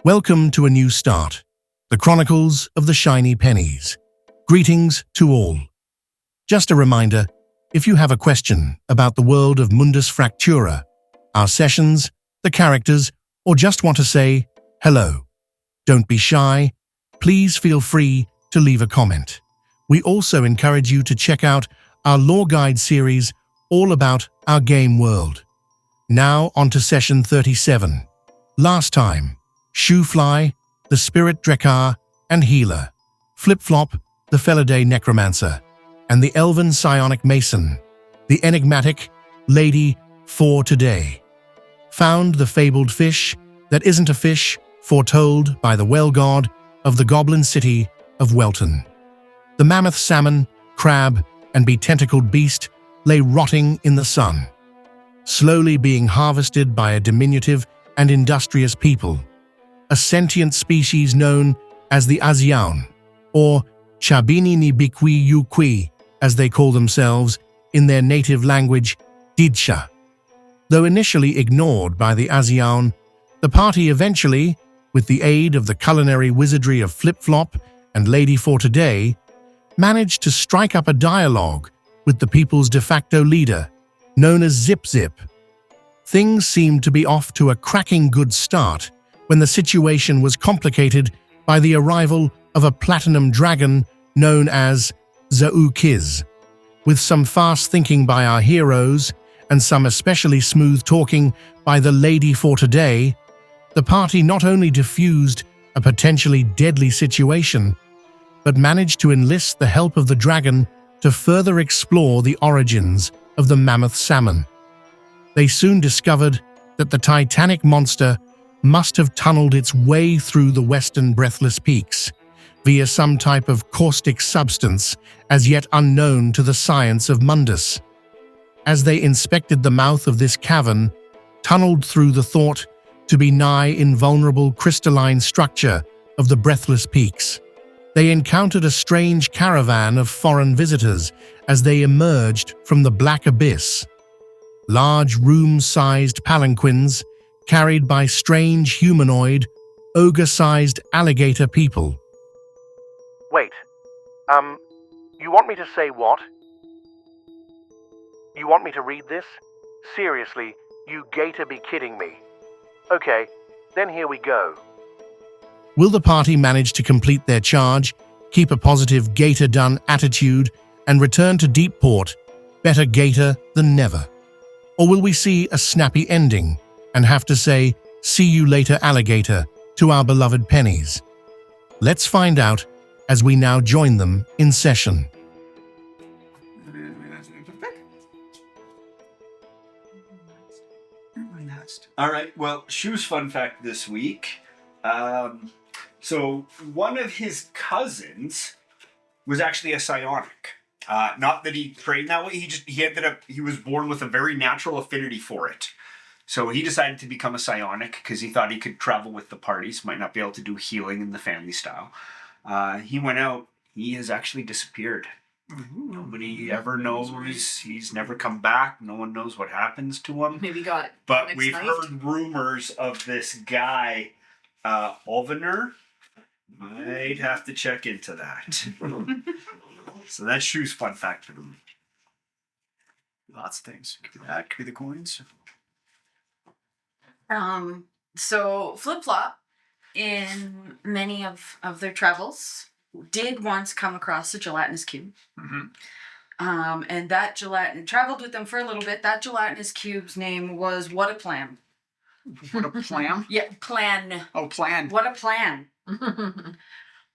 Welcome to a new start, the Chronicles of the Shiny Pennies. Greetings to all. Just a reminder, if you have a question about the world of Mundus Fractura, our sessions, the characters, or just want to say hello, don't be shy. Please feel free to leave a comment. We also encourage you to check out our lore guide series all about our game world. Now on to session 37. Last time, Shoefly, the Spirit Drekar and Healer, Flip-Flop, the Felidae Necromancer, and the Elven Psionic Mason, the enigmatic Lady for Today, found the fabled fish that isn't a fish foretold by the well god of the goblin city of Welton. The mammoth salmon, crab, and be-tentacled beast lay rotting in the sun, slowly being harvested by a diminutive and industrious people, a sentient species known as the Aziaun, or Chabini ni Bikwi Yukwi, as they call themselves in their native language, Didsha. Though initially ignored by the Aziaun, the party eventually, with the aid of the culinary wizardry of Flip-Flop and Lady for Today, managed to strike up a dialogue with the people's de facto leader, known as Zip Zip. Things seemed to be off to a cracking good start when the situation was complicated by the arrival of a platinum dragon known as Zaukiz. With some fast thinking by our heroes and some especially smooth talking by the Lady for Today, the party not only diffused a potentially deadly situation, but managed to enlist the help of the dragon to further explore the origins of the mammoth salmon. They soon discovered that the titanic monster must have tunneled its way through the western breathless peaks via some type of caustic substance as yet unknown to the science of Mundus. As they inspected the mouth of this cavern, tunneled through the thought to be nigh invulnerable crystalline structure of the breathless peaks, they encountered a strange caravan of foreign visitors as they emerged from the black abyss. Large room-sized palanquins carried by strange humanoid, ogre-sized alligator people. Wait, you want me to say what? You want me to read this? Seriously, you gator be kidding me. Okay, then here we go. Will the party manage to complete their charge, keep a positive gator-done attitude, and return to Deepport, better gator than never? Or will we see a snappy ending and have to say, "See you later, alligator," to our beloved pennies? Let's find out as we now join them in session. All right, well, Shu's fun fact this week. So one of his cousins was actually a psionic. Not that he trained that way, he was born with a very natural affinity for it. So he decided to become a psionic because he thought he could travel with the parties, might not be able to do healing in the family style. He went out, he has actually disappeared. Nobody ever knows. He's never come back. No one knows what happens to him. Maybe got But we've heard rumors of this guy, Olvener. Might have to check into that. So that's Shu's fun fact for them. Lots of things. Could be that, could be the coins. So Flip-Flop, in many of their travels, did once come across a gelatinous cube. Mm-hmm. And that gelatin traveled with them for a little bit. That gelatinous cube's name was What a Plan. What a plan? Yeah, plan. Oh, plan. What a plan.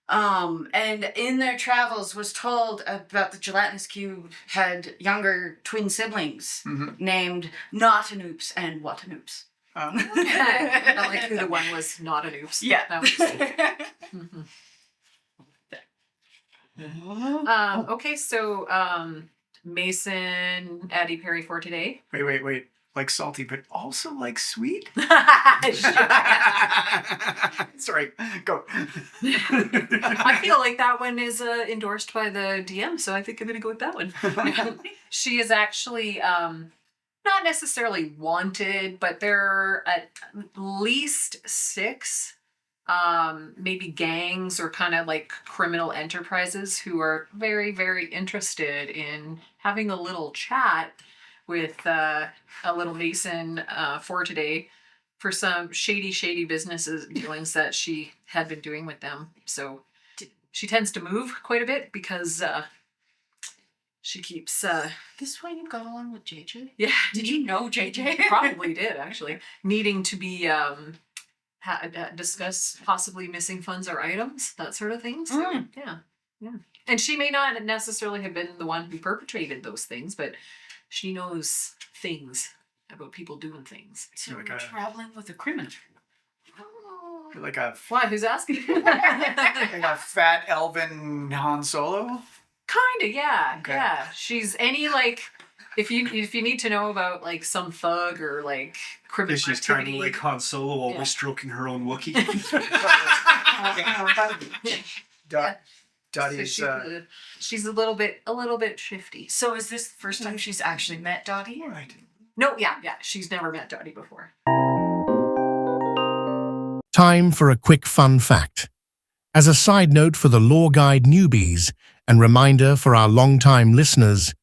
And in their travels was told about the gelatinous cube had younger twin siblings named Not an Oops and What an Oops. Not like who the one was not an oops. Yeah. That was okay, so Mason, Addie Perry for today. Wait. Like salty, but also like sweet? Sorry, go. I feel like that one is endorsed by the DM, so I think I'm going to go with that one. She is actually not necessarily wanted, but there are at least 6 maybe gangs or kind of like criminal enterprises who are very, very interested in having a little chat with a little Mason for today for some shady businesses dealings that she had been doing with them. So she tends to move quite a bit because she keeps This way you got along with JJ? yeah. Did you know JJ? Probably did actually needing to be discuss possibly missing funds or items, that sort of thing. So yeah. And she may not necessarily have been the one who perpetrated those things, but she knows things about people doing things. So Like we're a- traveling with a criminal. You're like a Why? Who's asking? like a fat elven Han Solo. Kinda, yeah, Okay. yeah. She's any like, if you need to know about like some thug or like criminal She's kind activity. of like Han Solo, always Yeah. stroking her own Wookiee. Dottie's So she's a little bit shifty. So is this the first time she's actually met Dottie? right. No, yeah, she's never met Dottie before. Time for a quick fun fact. As a side note for the Lore Guide newbies and reminder for our long-time listeners,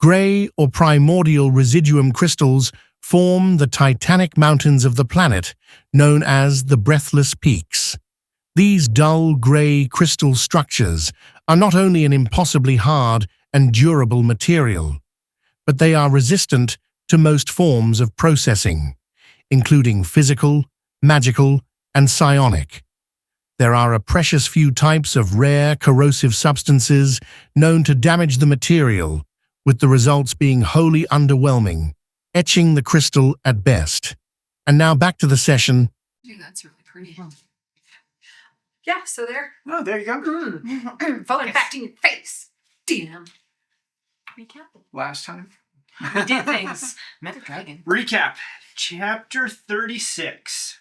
grey or primordial residuum crystals form the titanic mountains of the planet, known as the Breathless Peaks. These dull grey crystal structures are not only an impossibly hard and durable material, but they are resistant to most forms of processing, including physical, magical, and psionic. There are a precious few types of rare corrosive substances known to damage the material, with the results being wholly underwhelming, etching the crystal at best. And now back to the session. Dude, that's really pretty. Yeah, so there. Oh, there you go. Fun fact in your face. DM. Recap. Last time. We did things. Met a dragon. Recap. Chapter 36.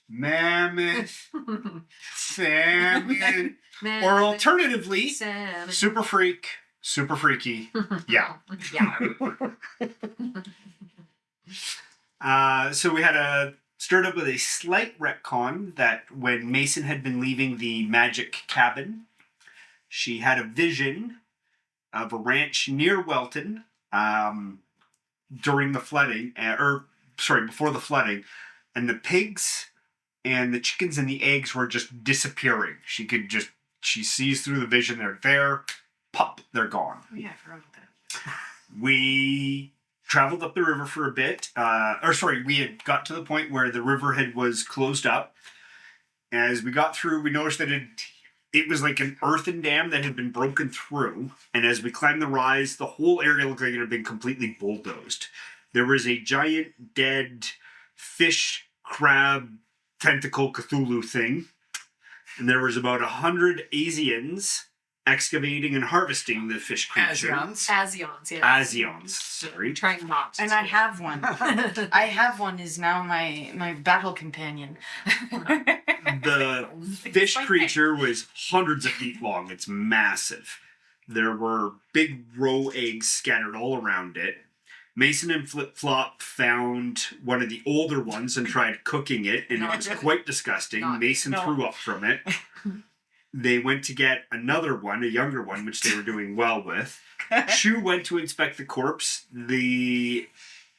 Mammoth. Salmon. Or alternatively, Salmon. super freak. Super freaky. Yeah. Yeah. So we had started up with a slight retcon that when Mason had been leaving the magic cabin, she had a vision of a ranch near Welton during the flooding, before the flooding, and the pigs and the chickens and the eggs were just disappearing. She sees through the vision, they're there, pop, they're gone. Oh yeah, I forgot about that. We traveled up the river for a bit. We had got to the point where the riverhead was closed up. As we got through, we noticed that it was like an earthen dam that had been broken through. And as we climbed the rise, the whole area looked like it had been completely bulldozed. There was a giant dead fish, crab, tentacle Cthulhu thing. And there was about 100 Asians excavating and harvesting the fish creature. Azions, yeah. Azions, sorry. Trying not to. And I have one. I have one is now my battle companion. The fish creature was hundreds of feet long. It's massive. There were big roe eggs scattered all around it. Mason and Flip Flop found one of the older ones and tried cooking it, and it was quite disgusting. Mason threw up from it. They went to get another one, a younger one, which they were doing well with. Shu went to inspect the corpse. The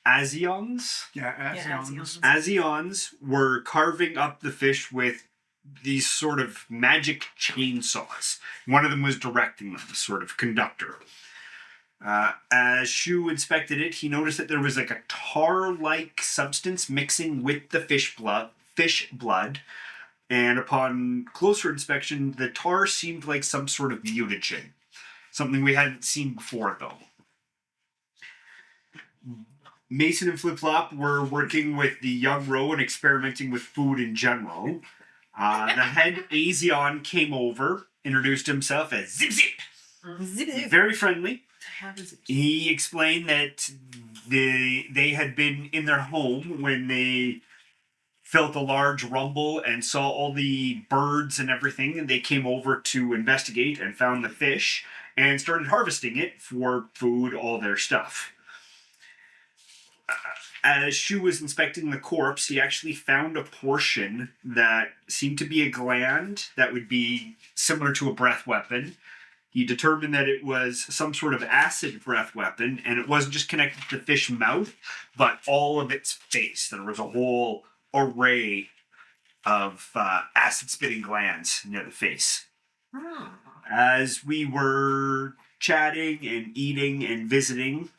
Azions? Yeah, Azions. Azions were carving up the fish with these sort of magic chainsaws. One of them was directing them, a sort of conductor. As Shu inspected it, he noticed that there was like a tar-like substance mixing with the fish blood. And upon closer inspection, the tar seemed like some sort of mutagen. Something we hadn't seen before, though. Mason and Flip Flop were working with the young roe and experimenting with food in general. The head Azion came over, introduced himself as Zip Zip. Very friendly. He explained that they had been in their home when they felt a large rumble and saw all the birds and everything, and they came over to investigate and found the fish and started harvesting it for food, all their stuff. As Shu was inspecting the corpse, he actually found a portion that seemed to be a gland that would be similar to a breath weapon. He determined that it was some sort of acid breath weapon, and it wasn't just connected to the fish mouth, but all of its face. There was a whole array of acid-spitting glands near the face. As we were chatting and eating and visiting,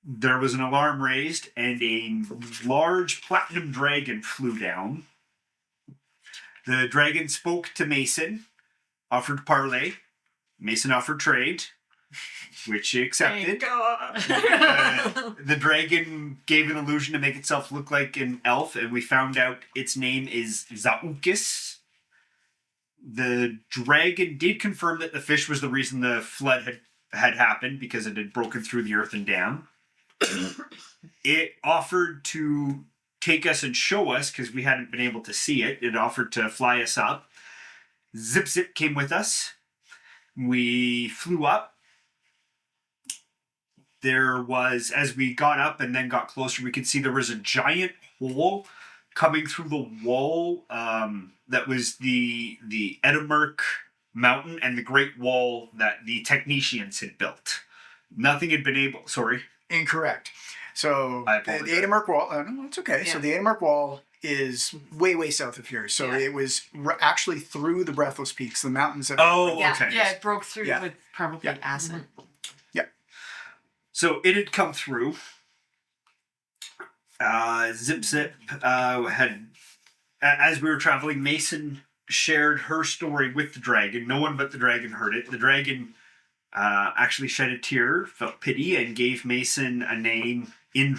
there was an alarm raised, and a large platinum dragon flew down. The dragon spoke to Mason, offered parley. Mason offered trade, which she accepted. The dragon gave an illusion to make itself look like an elf, and we found out its name is Zaukis. The dragon did confirm that the fish was the reason the flood had happened, because it had broken through the earthen dam. It offered to take us and show us, because we hadn't been able to see it. It offered to fly us up. Zip Zip came with us. We flew up. There was, as we got up and then got closer, we could see there was a giant hole coming through the wall that was the Edinburgh Mountain and the Great Wall that the technicians had built. Nothing had been able... Sorry. Incorrect. So I the apologize. Edinburgh Wall... no, it's okay. Yeah. So the Edinburgh Wall is way, way south of here. So it was actually through the Breathless Peaks, the mountains that... Oh, Yeah, okay. yeah, it broke through Yeah. with probably Yeah. acid. So it had come through. Zip Zip had... As we were traveling, Mason shared her story with the dragon. No one but the dragon heard it. The dragon actually shed a tear, felt pity, and gave Mason a name in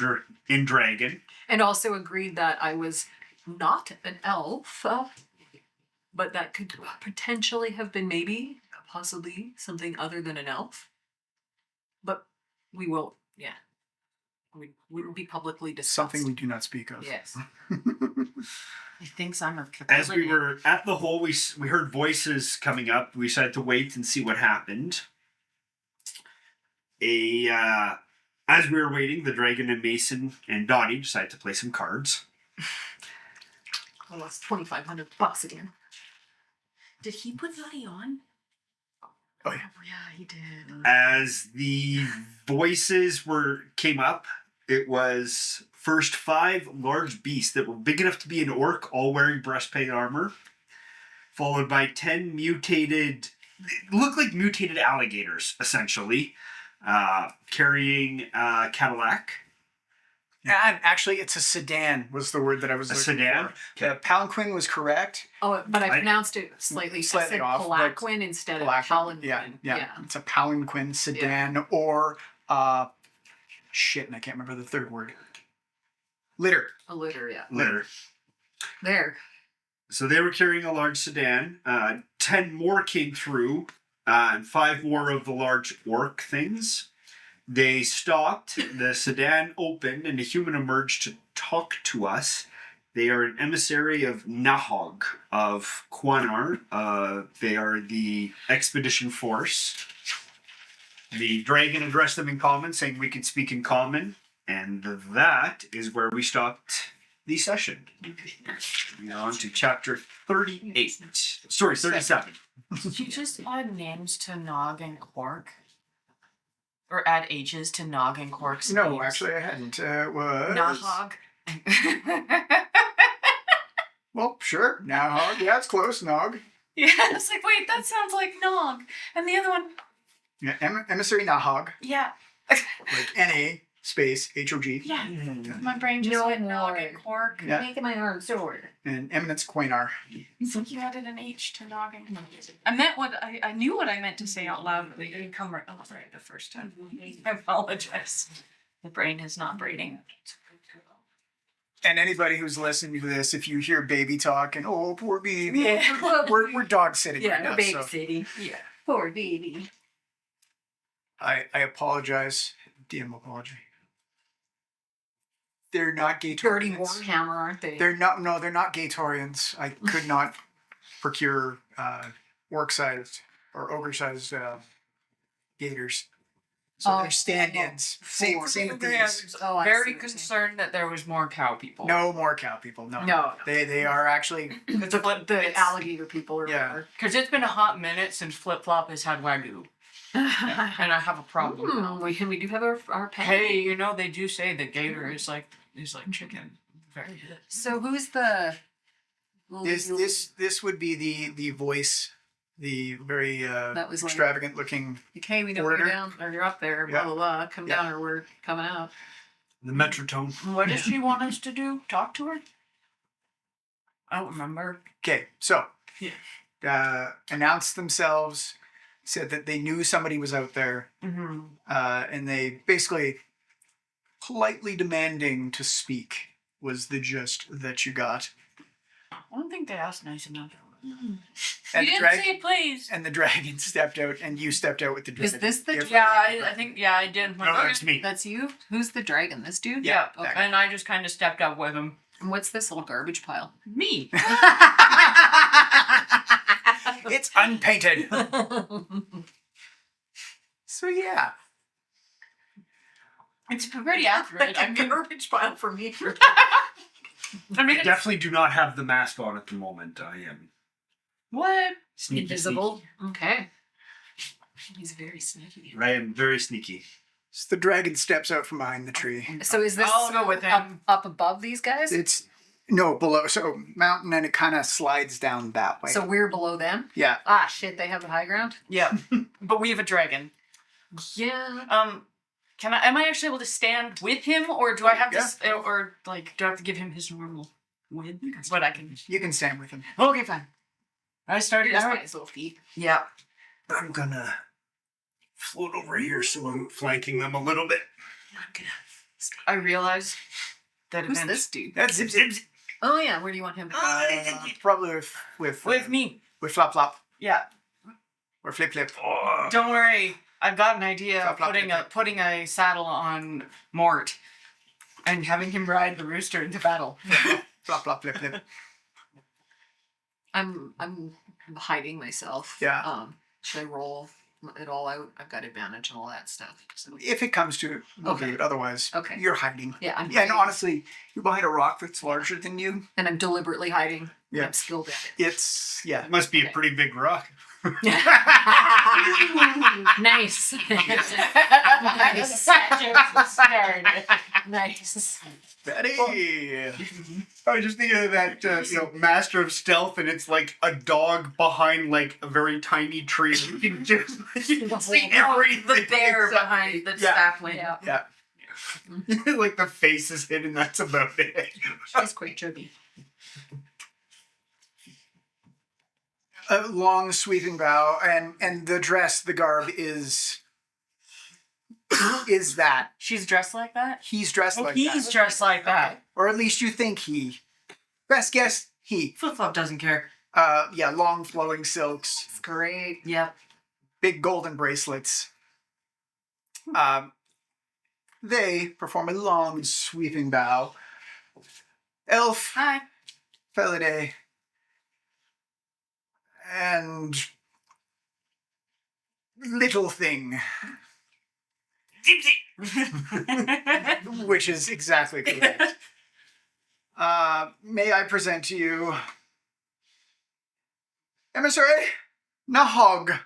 dragon. And also agreed that I was not an elf, but that could potentially have been maybe, possibly, something other than an elf. But we won't, we wouldn't be publicly discussed. Something we do not speak of. Yes. He thinks I'm a As we were at the hole, we heard voices coming up. We decided to wait and see what happened. As we were waiting, the dragon and Mason and Dottie decided to play some cards. I lost $2,500 again. Did he put Dottie on? Oh, yeah. Yeah, he did. As the voices came up, it was first 5 large beasts that were big enough to be an orc, all wearing breastplate armor, followed by 10 mutated, look like mutated alligators, essentially, carrying a Cadillac. And actually, it's a sedan was the word that I was looking sedan? for. The palanquin was correct. Oh, but I pronounced it slightly Slightly I said off, but palanquin instead of Palanquin. palanquin. Yeah. It's a palanquin sedan or shit, and I can't remember the third word. Litter. A litter, yeah. Litter. There. So they were carrying a large sedan. 10 more came through, and 5 more of the large orc things. They stopped, the sedan opened, and a human emerged to talk to us. They are an emissary of Nahog of Quanar. They are the expedition force. The dragon addressed them in common, saying we could speak in common, and that is where we stopped the session. We're on to chapter 38. Sorry, 37. Did you just add names to Nog and Quark? Or add ages to Nog and Quark's No, names? actually, I hadn't. It was... Nahog. Well, sure. Nahog. Yeah, it's close. Nog. Yeah, I was like, wait, that sounds like Nog. And the other one, Yeah, emissary Nahog. yeah. Like N-A space H-O-G. Yeah. My brain just went Nog and Quark. Yeah. Making my arm sore. And eminence Quainar. It's like you added an H to Nog and Quark. I meant what I knew what I meant to say out loud, but it didn't come right the first time. I apologize. The brain is not braiding. And anybody who's listening to this, if you hear baby talk and oh poor baby, Yeah. we're dog sitting right now. baby So city. Yeah. Poor baby. I apologize. DM apology. They're not Gatorians. Dirty Warhammer, aren't they? They're not. No, they're not Gatorians. I could not procure orc-sized or ogre-sized gators. So they're stand-ins. Same with these. Oh, I see Very what you're saying. concerned that there was more cow people. No more cow people. No. No. They are actually. The alligator people or Yeah. whatever. Because it's been a hot minute since Flip Flop has had Wagyu. And I have a problem now. We do have our pet. Hey, you know, they do say that gator is like chicken. Very good. So who's the? This would be the voice, the very That was like- extravagant looking. Okay, we know Orator. you're down or you're up there. Blah Yeah. blah blah. Come Yeah. down or we're coming out. The Metrotone. What does she want us to do? Talk to her? I don't remember. Okay, so Yeah. announced themselves, said that they knew somebody was out there, Mm-hmm. and they basically politely demanding to speak was the gist that you got. I don't think they asked nice enough. And You didn't say please. and the dragon stepped out, and you stepped out with the dragon. Is this the If- Yeah, I think, I did. No, that's me. That's you. Who's the dragon? This dude. Yeah. Okay. And I just kind of stepped up with him. And what's this little garbage pile? Me. It's unpainted. So yeah. It's pretty accurate. I mean, garbage pile for me. I mean, I definitely do not have the mask on at the moment. I am what? sneaky. Invisible. Okay. He's very sneaky. Sneaky. I am very sneaky. So the dragon steps out from behind the tree. So is this I'll go with him. up above these guys? It's no below, so mountain, and it kind of slides down that way. So we're below them? yeah, Ah, shit, they have the high ground? Yeah. But we have a dragon. Yeah. Am I actually able to stand with him, or do I have Yeah. to, or like, do I have to give him his normal win? But I can. you can stand with him. Okay, fine. I started Just by out. his little feet. Yeah. I'm gonna float over here so I'm flanking them a little bit. I realized that Who's event this dude? That's zip zip. Oh, yeah, where do you want him? Probably with with me. with flop flop Yeah. or flip flip. Oh, Don't worry. I've got an idea of Flop, flop, putting flip, a putting a saddle on Mort and having him ride the rooster into battle. Flop flop flip flip. I'm hiding myself. Yeah. Should I roll it all out? I've got advantage and all that stuff. So If it comes to it, we'll do Okay. it. Otherwise, Okay. you're hiding. yeah, I'm Yeah, and hiding, honestly, you're behind a rock that's larger than you. and I'm deliberately hiding. Yeah. I'm skilled at It's it must be a pretty big rock. it. Nice. Nice. Betty. I was just thinking of that, Master of Stealth, and it's like a dog behind like a very tiny tree. You can just you can see everything. The bear behind the Yeah. sapling. Yeah. Yeah. Like the face is hidden. That's about it. She's quite chubby. A long sweeping bow, and the dress, the garb is that. She's dressed like that? He's dressed like He's that. dressed like that. Or at least you think he. Best guess, he. Flip Flop doesn't care. Yeah, long flowing silks, It's great. Yep. big golden bracelets. They perform a long sweeping bow. Elf, Hi. Felidae, and little thing, which is exactly correct. May I present to you Emissary Nahog,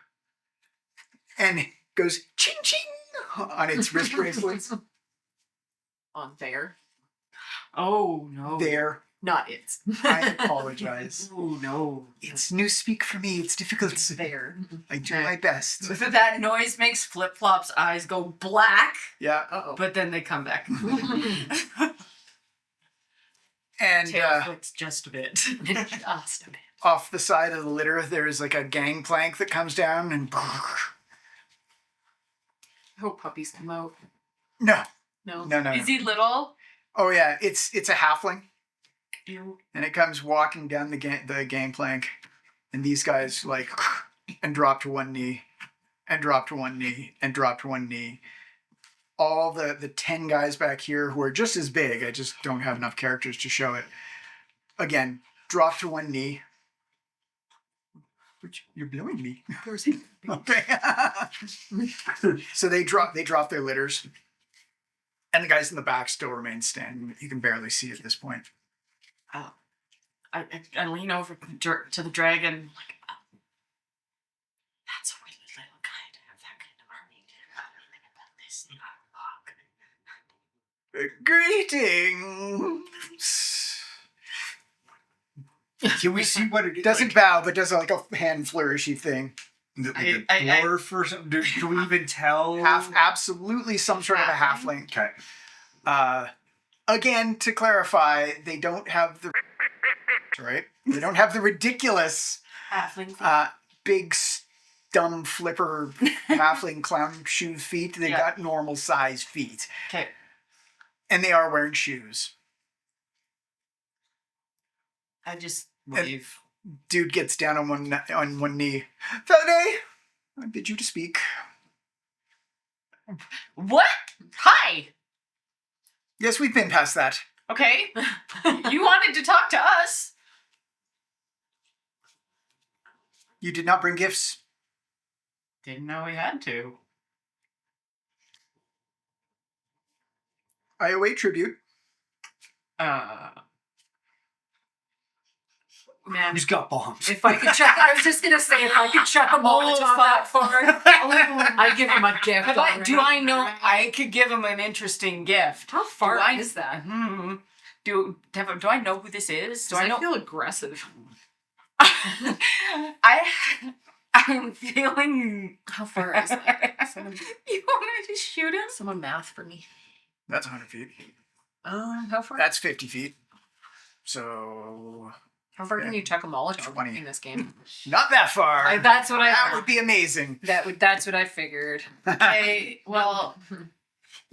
and it goes ching ching on its wrist bracelets. On there. Oh no. There, Not it's. I apologize. Oh no. It's newspeak for me. It's difficult. There. I do my best. That noise makes Flip Flop's eyes go black, Yeah, Uh-oh. but then they come back. and Tail flicks just a bit. Just a bit. off the side of the litter, there's like a gangplank that comes down, and I hope puppies come out. no, No. no. Is he little? Oh yeah, it's a halfling, and it comes walking down the gangplank, and these guys like and drop to one knee, and drop to one knee, and drop to one knee. All the 10 guys back here who are just as big, I just don't have enough characters to show it. Again, drop to one knee, You're blowing me. Okay. So they drop their litters, and the guys in the back still remain standing. You can barely see at this point. I lean over to the dragon. Like, that's a really little guy to have that kind of army. Greetings. Can we see what it is? Doesn't bow, but does like a hand flourishy thing. Like a dwarf or something? Do we even tell? Absolutely some sort of a halfling. Okay. Again, to clarify, they don't have the right. They don't have the ridiculous halfling big dumb flipper halfling clown shoe feet. They got normal size feet. Okay. And they are wearing shoes. I just wave. Dude gets down on one knee. Faraday, I bid you to speak. What? Hi. Yes, we've been past that. Okay. You wanted to talk to us. You did not bring gifts. Didn't know we had to. I await tribute. Man, Who's got bombs? if I could chuck, I was just gonna say, if I could chuck a Molotov that far, I'd give him a gift. Do I know I could give him an interesting gift? How far is that? Do I know who this is? I feel aggressive. I'm feeling. How far is that? You wanted to shoot him? Someone math for me. That's 100 feet. How far? That's 50 feet. So How far can you chuck a Molotov 20. in this game? not that far. That's what That would be amazing. That's what I figured. Okay, well,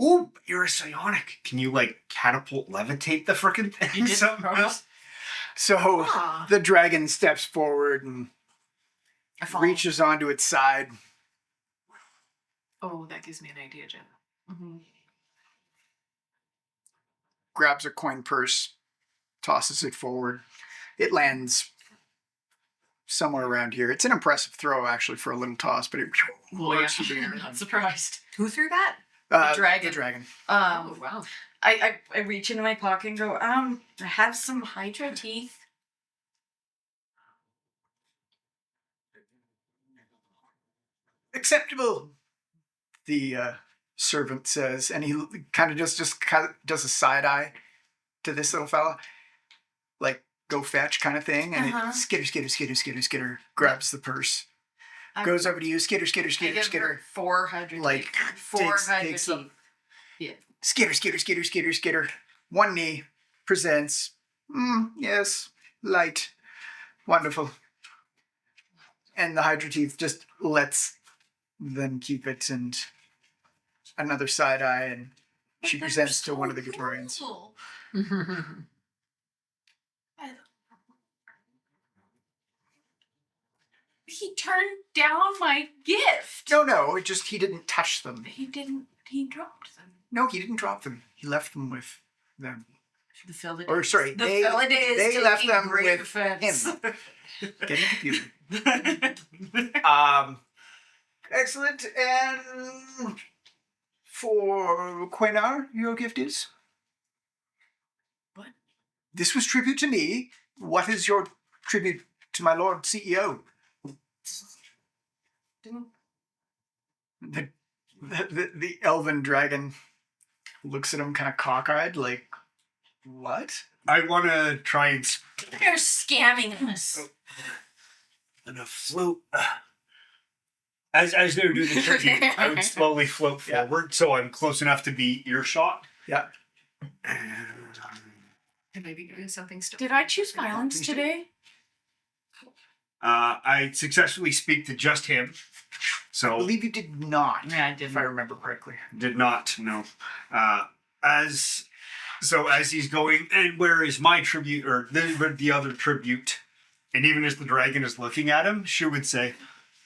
Ooh, you're a psionic. Can you like catapult levitate the frickin' thing? You did somehow? So the dragon steps forward and I fall. reaches onto its side. Oh, that gives me an idea, Jen. Mhm. Grabs a coin purse, tosses it forward. It lands somewhere around here. It's an impressive throw, actually, for a little toss, but it works through the air. I'm not surprised. Who threw that? dragon. The dragon. Oh, wow. I reach into my pocket and go, I have some Hydra teeth. Acceptable, the servant says, and he kind of just does a side eye to this little fella, like go fetch kind of thing, and it skitter, grabs the purse, goes over to you, skitter, 4 Hydra like teeth. 4 Hydra takes teeth. them, Yeah. skitter, one knee, presents, yes, light, wonderful, and the Hydra teeth just lets them keep it, and another side eye, and she presents to one of the Victorians. He turned down my gift. No, it just, he didn't touch them. He didn't. He dropped them. No, he didn't drop them. He left them with them. The Phillidays. Or sorry, The they Phillidays left taking them great with offense. him. Getting confused. Excellent. And for Quenar, your gift is? What? This was tribute to me. What is your tribute to my Lord CEO? The elven dragon looks at him kind of cockeyed, like, what? I want to try and... You're scamming us. And a float. As they were doing the tribute, I would slowly float forward, so I'm close enough to be earshot. Yeah. I might be doing something stupid. Did I choose violence today? I successfly speak to just him. I So believe you did not. Yeah, I If didn't. I remember correctly. did not know. As he's going, and where is my tribute, or the other tribute? And even as the dragon is looking at him, she would say,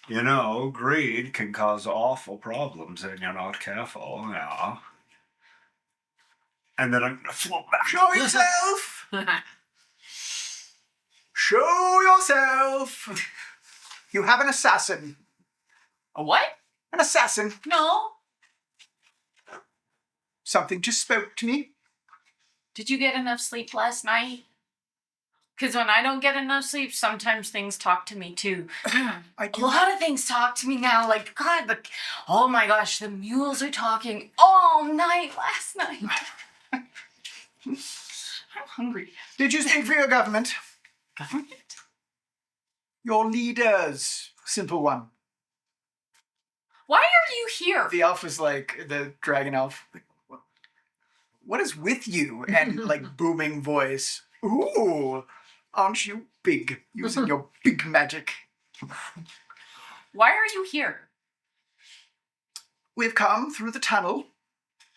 "You know, greed can cause awful problems, and you're not careful." Yeah. And then I'm gonna float back. Show yourself! Show yourself! You have an assassin. A what? An assassin. No. Something just spoke to me. Did you get enough sleep last night? Because when I don't get enough sleep, sometimes things talk to me too. I A do. lot of things talk to me now. Like, God, oh my gosh, the mules are talking all night last night. I'm hungry. Did you speak for your government? Government? Your leaders. Simple one. Why are you here? The elf is like, the dragon elf. What is with you? And like booming voice. Ooh, aren't you big? Using your big magic. Why are you here? We've come through the tunnel.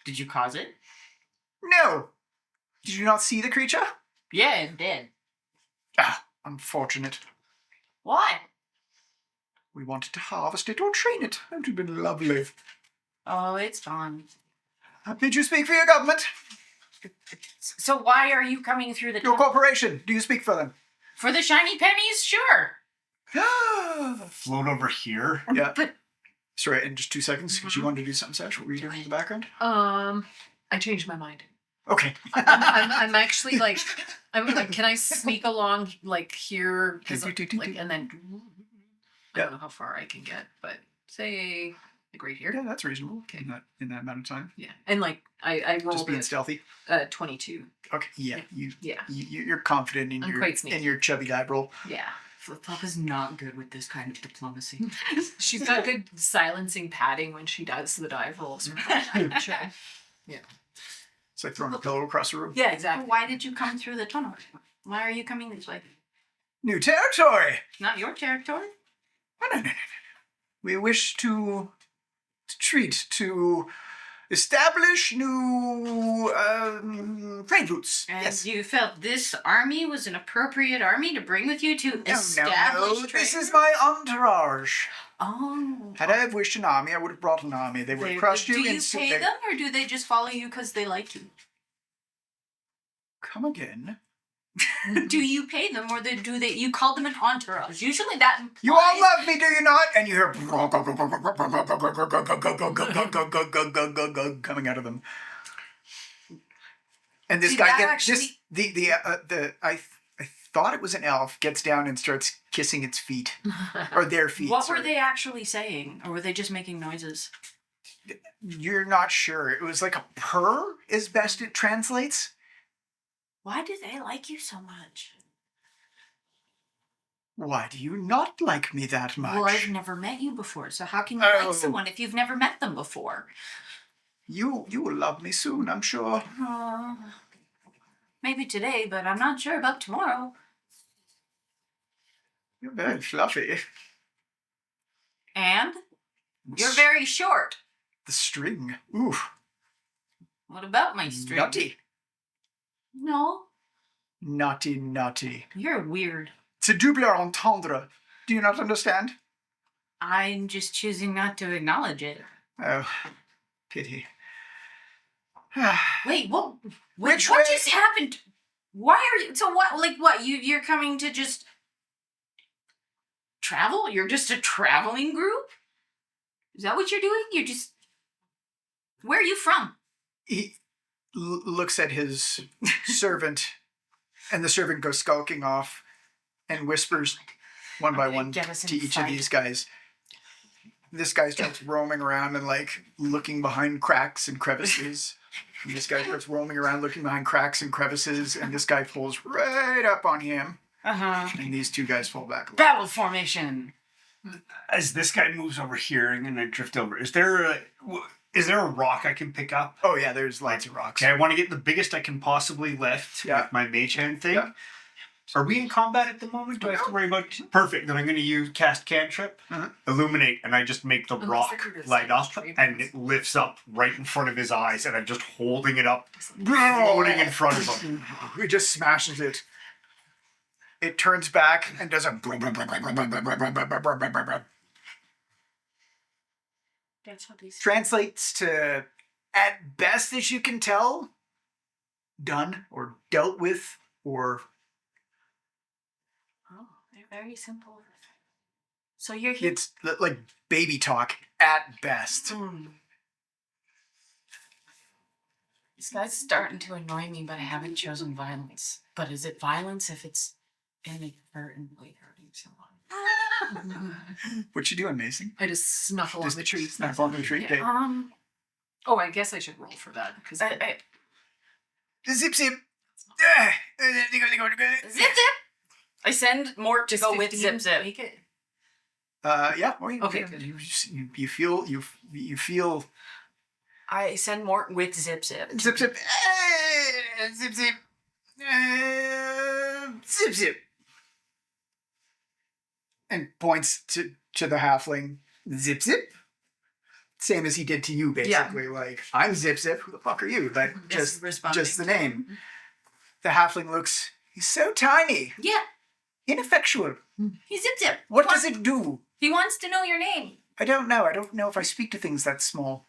Did you cause it? No. Did you not see the creature? Yeah, it did. Ah, unfortunate. Why? We wanted to harvest it or train it. That would have been lovely. Oh, it's gone. Did you speak for your government? So why are you coming through the Your tunnel? corporation? Do you speak for them? For the shiny pennies? Sure. Float over here. Yeah. But Sorry, in just 2 seconds, because you wanted to do something, Sash. What were you doing in the background? I changed my mind. Okay. I'm actually like, I'm like, can I sneak along like here? 'Cause, like, and then I don't know how far I can get, but say like right here. Yeah, that's reasonable. Okay. In that amount of time. Yeah, and like I rolled Just being stealthy. 22. Okay. Yeah. Yeah. You're confident in I'm your quite sneaky. in your chubby die roll. Yeah. Flip-flop is not good with this kind of diplomacy. She's got good silencing padding when she does the dive rolls. Sure. Yeah. It's like throwing a pillow across the room. Yeah, exactly. Why did you come through the tunnel? Why are you coming this way? New territory. Not your territory. No. We wish to establish new trade routes. And Yes. you felt this army was an appropriate army to bring with you to establish No. trade? This is my entourage. Oh. Had I have wished an army, I would have brought an army. They would have crushed you Do you instantly. pay them, or do they just follow you because they like you? Come again. Do you pay them, or do they? You call them an entourage. Usually that implies... You all love me, do you not? And you hear coming out of them. And this Did guy that gets actually- I thought it was an elf, gets down and starts kissing its feet. Or their feet. What sorry. were they actually saying, or were they just making noises? You're not sure. It was like a purr, as best it translates. Why do they like you so much? Why do you not like me that much? Well, I've never met you before, so how can you Oh. like someone if you've never met them before? You will love me soon, I'm sure. Maybe today, but I'm not sure about tomorrow. You're very fluffy. And you're very short. The string. Ooh. What about my string? Nutty. No, Naughty. you're weird. C'est double entendre. Do you not understand? I'm just choosing not to acknowledge it. Oh, pity. Wait, what? Which what way- just happened? Why are you? So what? Like what? You're coming to just travel? You're just a traveling group? Is that what you're doing? You're just. Where are you from? He looks at his servant, and the servant goes skulking off and whispers one by gonna one get us in to each fight. of these guys. This guy starts roaming around and like looking behind cracks and crevices. And this guy starts roaming around looking behind cracks and crevices, and this guy pulls right up on him, and these two guys fall back. Battle formation. As this guy moves over here, I'm gonna drift over. Is there a rock I can pick up? Oh yeah, there's lots of rocks. Okay, I want to get the biggest I can possibly lift Yeah. with my mage hand thing. Yeah. Are we in combat at the moment? Do I have to worry about? Perfect. Then I'm going to cast cantrip, illuminate, and I just make the Unless rock they're just light up, streamers. and it lifts up right in front of his eyes, and I'm just holding it up, floating in front of him. He just smashes it. It turns back and does a That's how these. translates to, at best as you can tell, done or dealt with or Oh, they're very simple. So you're here. It's like baby talk at best. This guy's starting to annoy me, but I haven't chosen violence. But is it violence if it's inadvertently hurting someone? What you doing, Mason? I just snuffle on the tree. Snuffle on the tree. Okay. Oh, I guess I should roll for that because Zip zip. Zip zip. I send Mort to go with zip zip. Make it. Yeah. Well, Okay. You feel. I send Mort with zip zip. Zip zip. Zip zip. Zip zip. And points to the halfling. Zip zip. Same as he did to you, basically. Like, I'm Zip Zip. Who the fuck are you? But just the name. The halfling looks. He's so tiny. Yeah, Ineffectual. he's zip zip. What does it do? He wants to know your name. I don't know. I don't know if I speak to things that small.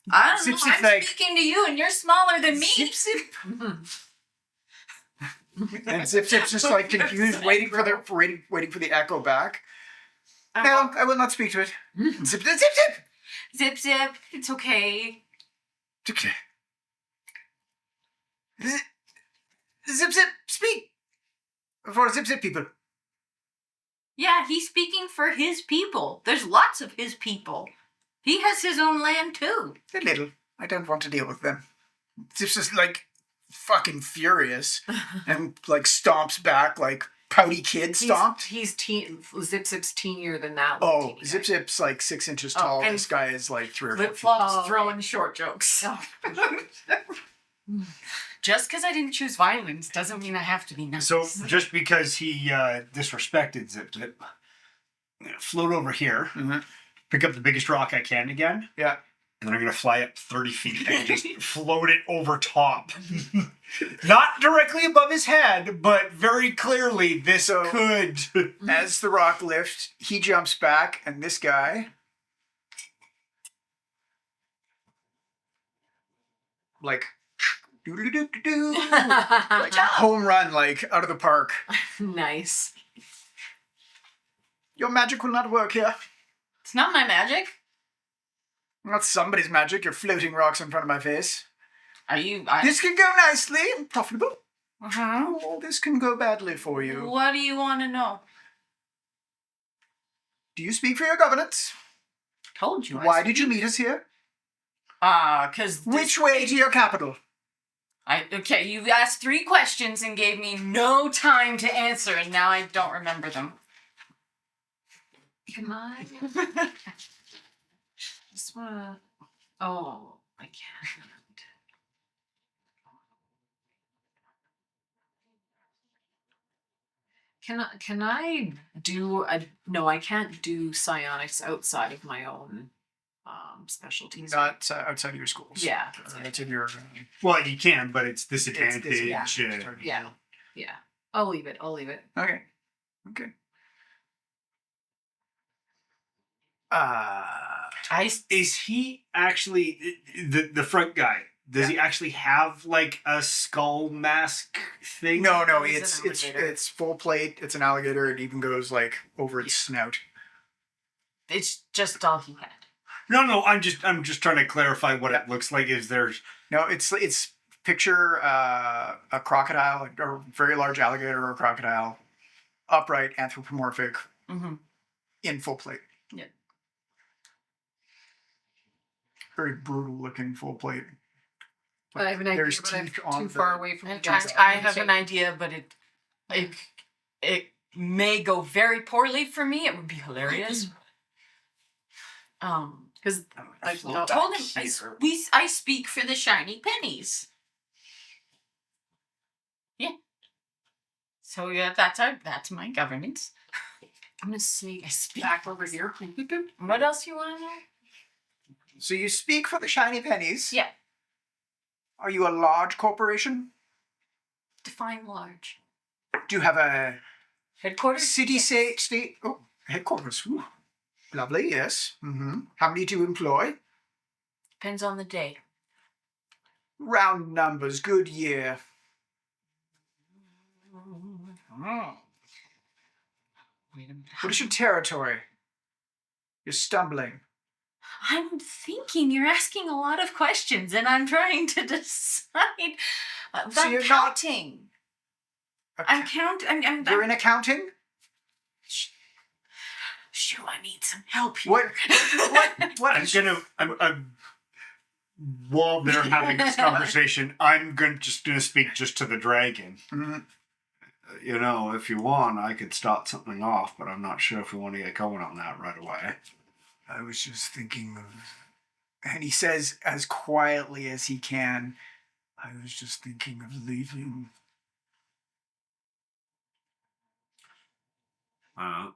I don't Zip know. zip I'm like- speaking to you, and you're smaller than me. Zip Zip. And Zip Zip's just like confused, waiting for the echo back. No, I will not speak to it. Zip Zip Zip Zip. Zip zip. It's okay. Okay. Zip Zip, speak for Zip Zip people. Yeah, he's speaking for his people. There's lots of his people. He has his own land too. A little. I don't want to deal with them. Zip's just like fucking furious and like stomps back like pouty kid stomped. He's Zip Zip's teenier than that. Oh, teeny Zip guy. Zip's like 6 inches tall. and This guy is like 3 or 4 Flip feet. flops throwing short jokes. Just because I didn't choose violence doesn't mean I have to be nice. So just because he disrespected Zip Zip, I'm gonna float over here, pick up the biggest rock I can again, Yeah. and then I'm gonna fly up 30 feet and just float it over top. Not directly above his head, but very clearly this could. As the rock lifts, he jumps back, and this guy, like, doo-doo-doo-doo-doo, like home run, like out of the park. Nice. Your magic will not work here. It's not my magic. Not somebody's magic. You're floating rocks in front of my face. Are you? This can go nicely and profitable. Uh-huh. Or this can go badly for you. What do you want to know? Do you speak for your governance? Told you. Why did you meet us here? Because Which way to your capital? Okay, you asked 3 questions and gave me no time to answer, and now I don't remember them. Can I? Just wanna. Oh, I can't. Can I do a no? I can't do psionics outside of my own specialties. Not outside of your schools. Yeah. That's in your. Well, you can, but it's disadvantage. Yeah. I'll leave it. Okay. Okay. Is he actually the front guy? Does he actually have like a skull mask thing? No, He's an alligator. it's full plate. It's an alligator. It even goes like over its snout. It's just all he had. No. I'm just trying to clarify what it looks like. Is there? No, it's picture a crocodile, a very large alligator or a crocodile, upright, anthropomorphic, in full plate. Yeah. Very brutal looking full plate. I have an idea, There's but I'm teeth on too the- far away from you And guys. I have an idea, but it may go very poorly for me. It would be hilarious. Because I told him I speak for the shiny pennies. Yeah. So yeah, that's my governance. I'm gonna sneak back over here. What else you want to know? So you speak for the shiny pennies. Yeah. Are you a large corporation? Define large. Do you have a Headquarters? city, state? Oh, headquarters. Ooh. Lovely, yes. How many do you employ? Depends on the day. Round numbers, good year. Wait a minute. What is your territory? You're stumbling. I'm thinking. You're asking a lot of questions, and I'm trying to decide. So I'm you're not- counting. I'm counting. You're in accounting? Shoo, I need some help here. What? While they're having this conversation, I'm just gonna speak just to the dragon. Mhm. You know, if you want, I could start something off, but I'm not sure if we want to get going on that right away. I was just thinking of... And he says as quietly as he can, I was just thinking of leaving.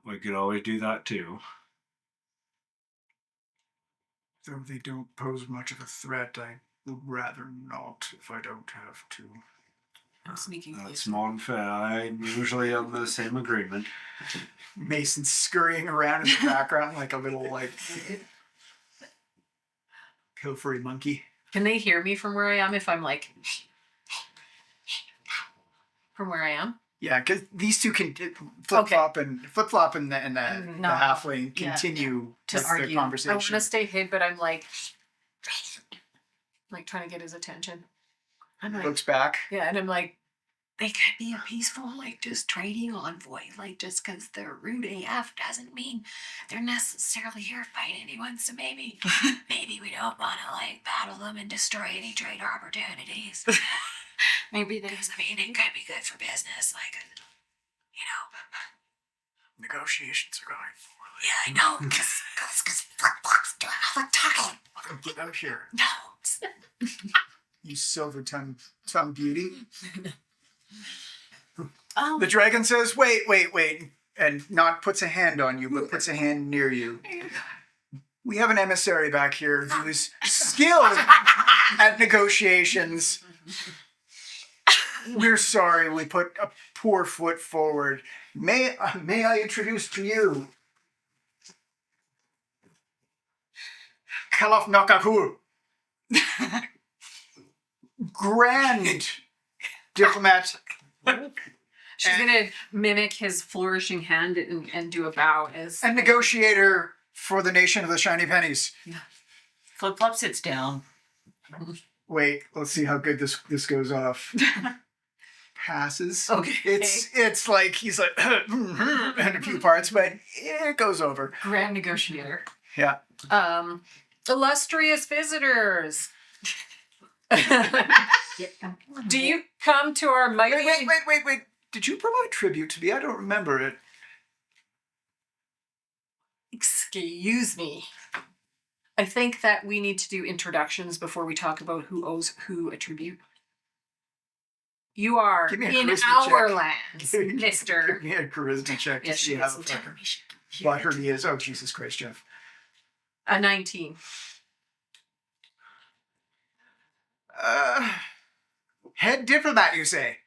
We could always do that too. Though they don't pose much of a threat, I would rather not if I don't have to. I'm sneaking. That's not unfair. I'm usually on the same agreement. Mason scurrying around in the background like a little, like, pilfery monkey. Can they hear me from where I am if I'm like from where I am? Yeah, because these two can flip-flop and the No. halfling Yeah. continue To with argue. the I want conversation. to stay hid, but I'm like trying to get his attention. I'm like, Looks back. yeah, and I'm like, they could be a peaceful, like, just trading envoy. Like, just because they're rude AF doesn't mean they're necessarily here to fight anyone. So maybe we don't want to, like, battle them and destroy any trade opportunities. Maybe they. Because, I mean, it could be good for business. Like, you know. Negotiations are going poorly. Yeah, I know. Because flip-flops do all the talking. Get out here, No. you silver tongue beauty. Oh, The dragon says, wait, and not puts a hand on you, but puts a hand near you. We have an emissary back here who is skilled at negotiations. We're sorry we put a poor foot forward. May I introduce to you Kalaf Nakakul, Grand Diplomat. She's going to mimic his flourishing hand and do a bow as... And negotiator for the nation of the shiny pennies. Flip Flop sits down. Wait, let's see how good this goes off. Passes. Okay. It's like he's like in a few parts, but it goes over. Grand negotiator. Yeah. Illustrious visitors. Do you come to our mighty... Wait. Did you provide tribute to me? I don't remember it. Excuse me. I think that we need to do introductions before we talk about who owes who a tribute. You are Give me a in charisma our check. lands, Give mister. me a charisma check to Yes, see she how is. fucking butthurt he is. Oh, Jesus Christ, Jeff. A 19. Head diplomat, you say?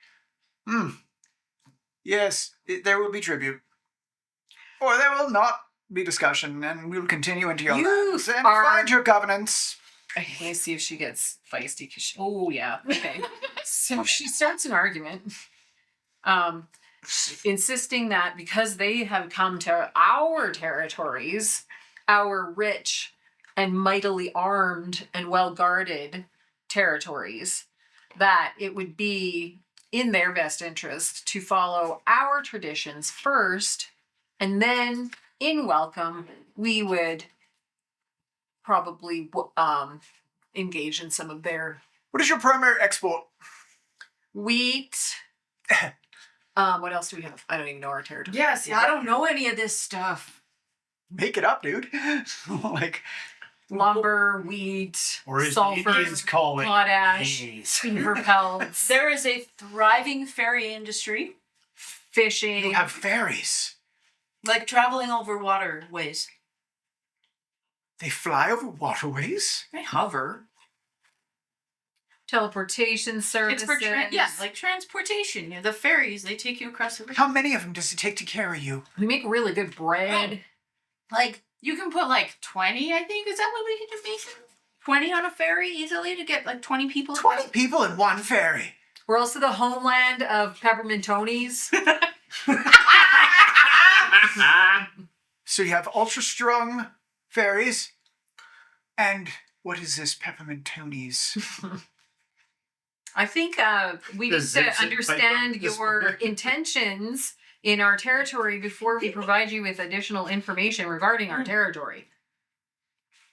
Yes, there will be tribute. Or there will not be discussion, and we'll continue into your You lands and are- find your governance. Let me see if she gets feisty. Oh, yeah. Okay. So she starts an argument, insisting that because they have come to our territories, our rich and mightily armed and well-guarded territories, that it would be in their best interest to follow our traditions first, and then in welcome, we would probably engage in some of their What is your primary export? wheat. What else do we have? I don't even know our territory. Yes, I don't know any of this stuff. Make it up, dude. Like, Lumber, wheat, Or as the sulfur, Indians call it, potash, haze. beaver pelts, There is a thriving ferry industry, fishing. you have ferries. like traveling over waterways. They fly over waterways? They hover. Teleportation services. It's for like transportation. The ferries, they take you across the river. How many of them does it take to carry you? We make really good bread. Like you can put like 20, I think. Is that what we can do, Mason? 20 on a ferry easily to get like 20 people. 20 people in one ferry. We're also the homeland of peppermintones. So you have ultra strong fairies. And what is this peppermint Tony's? I think we need Does to Zip Zip understand pipe up this your one? intentions in our territory before we provide you with additional information regarding our territory.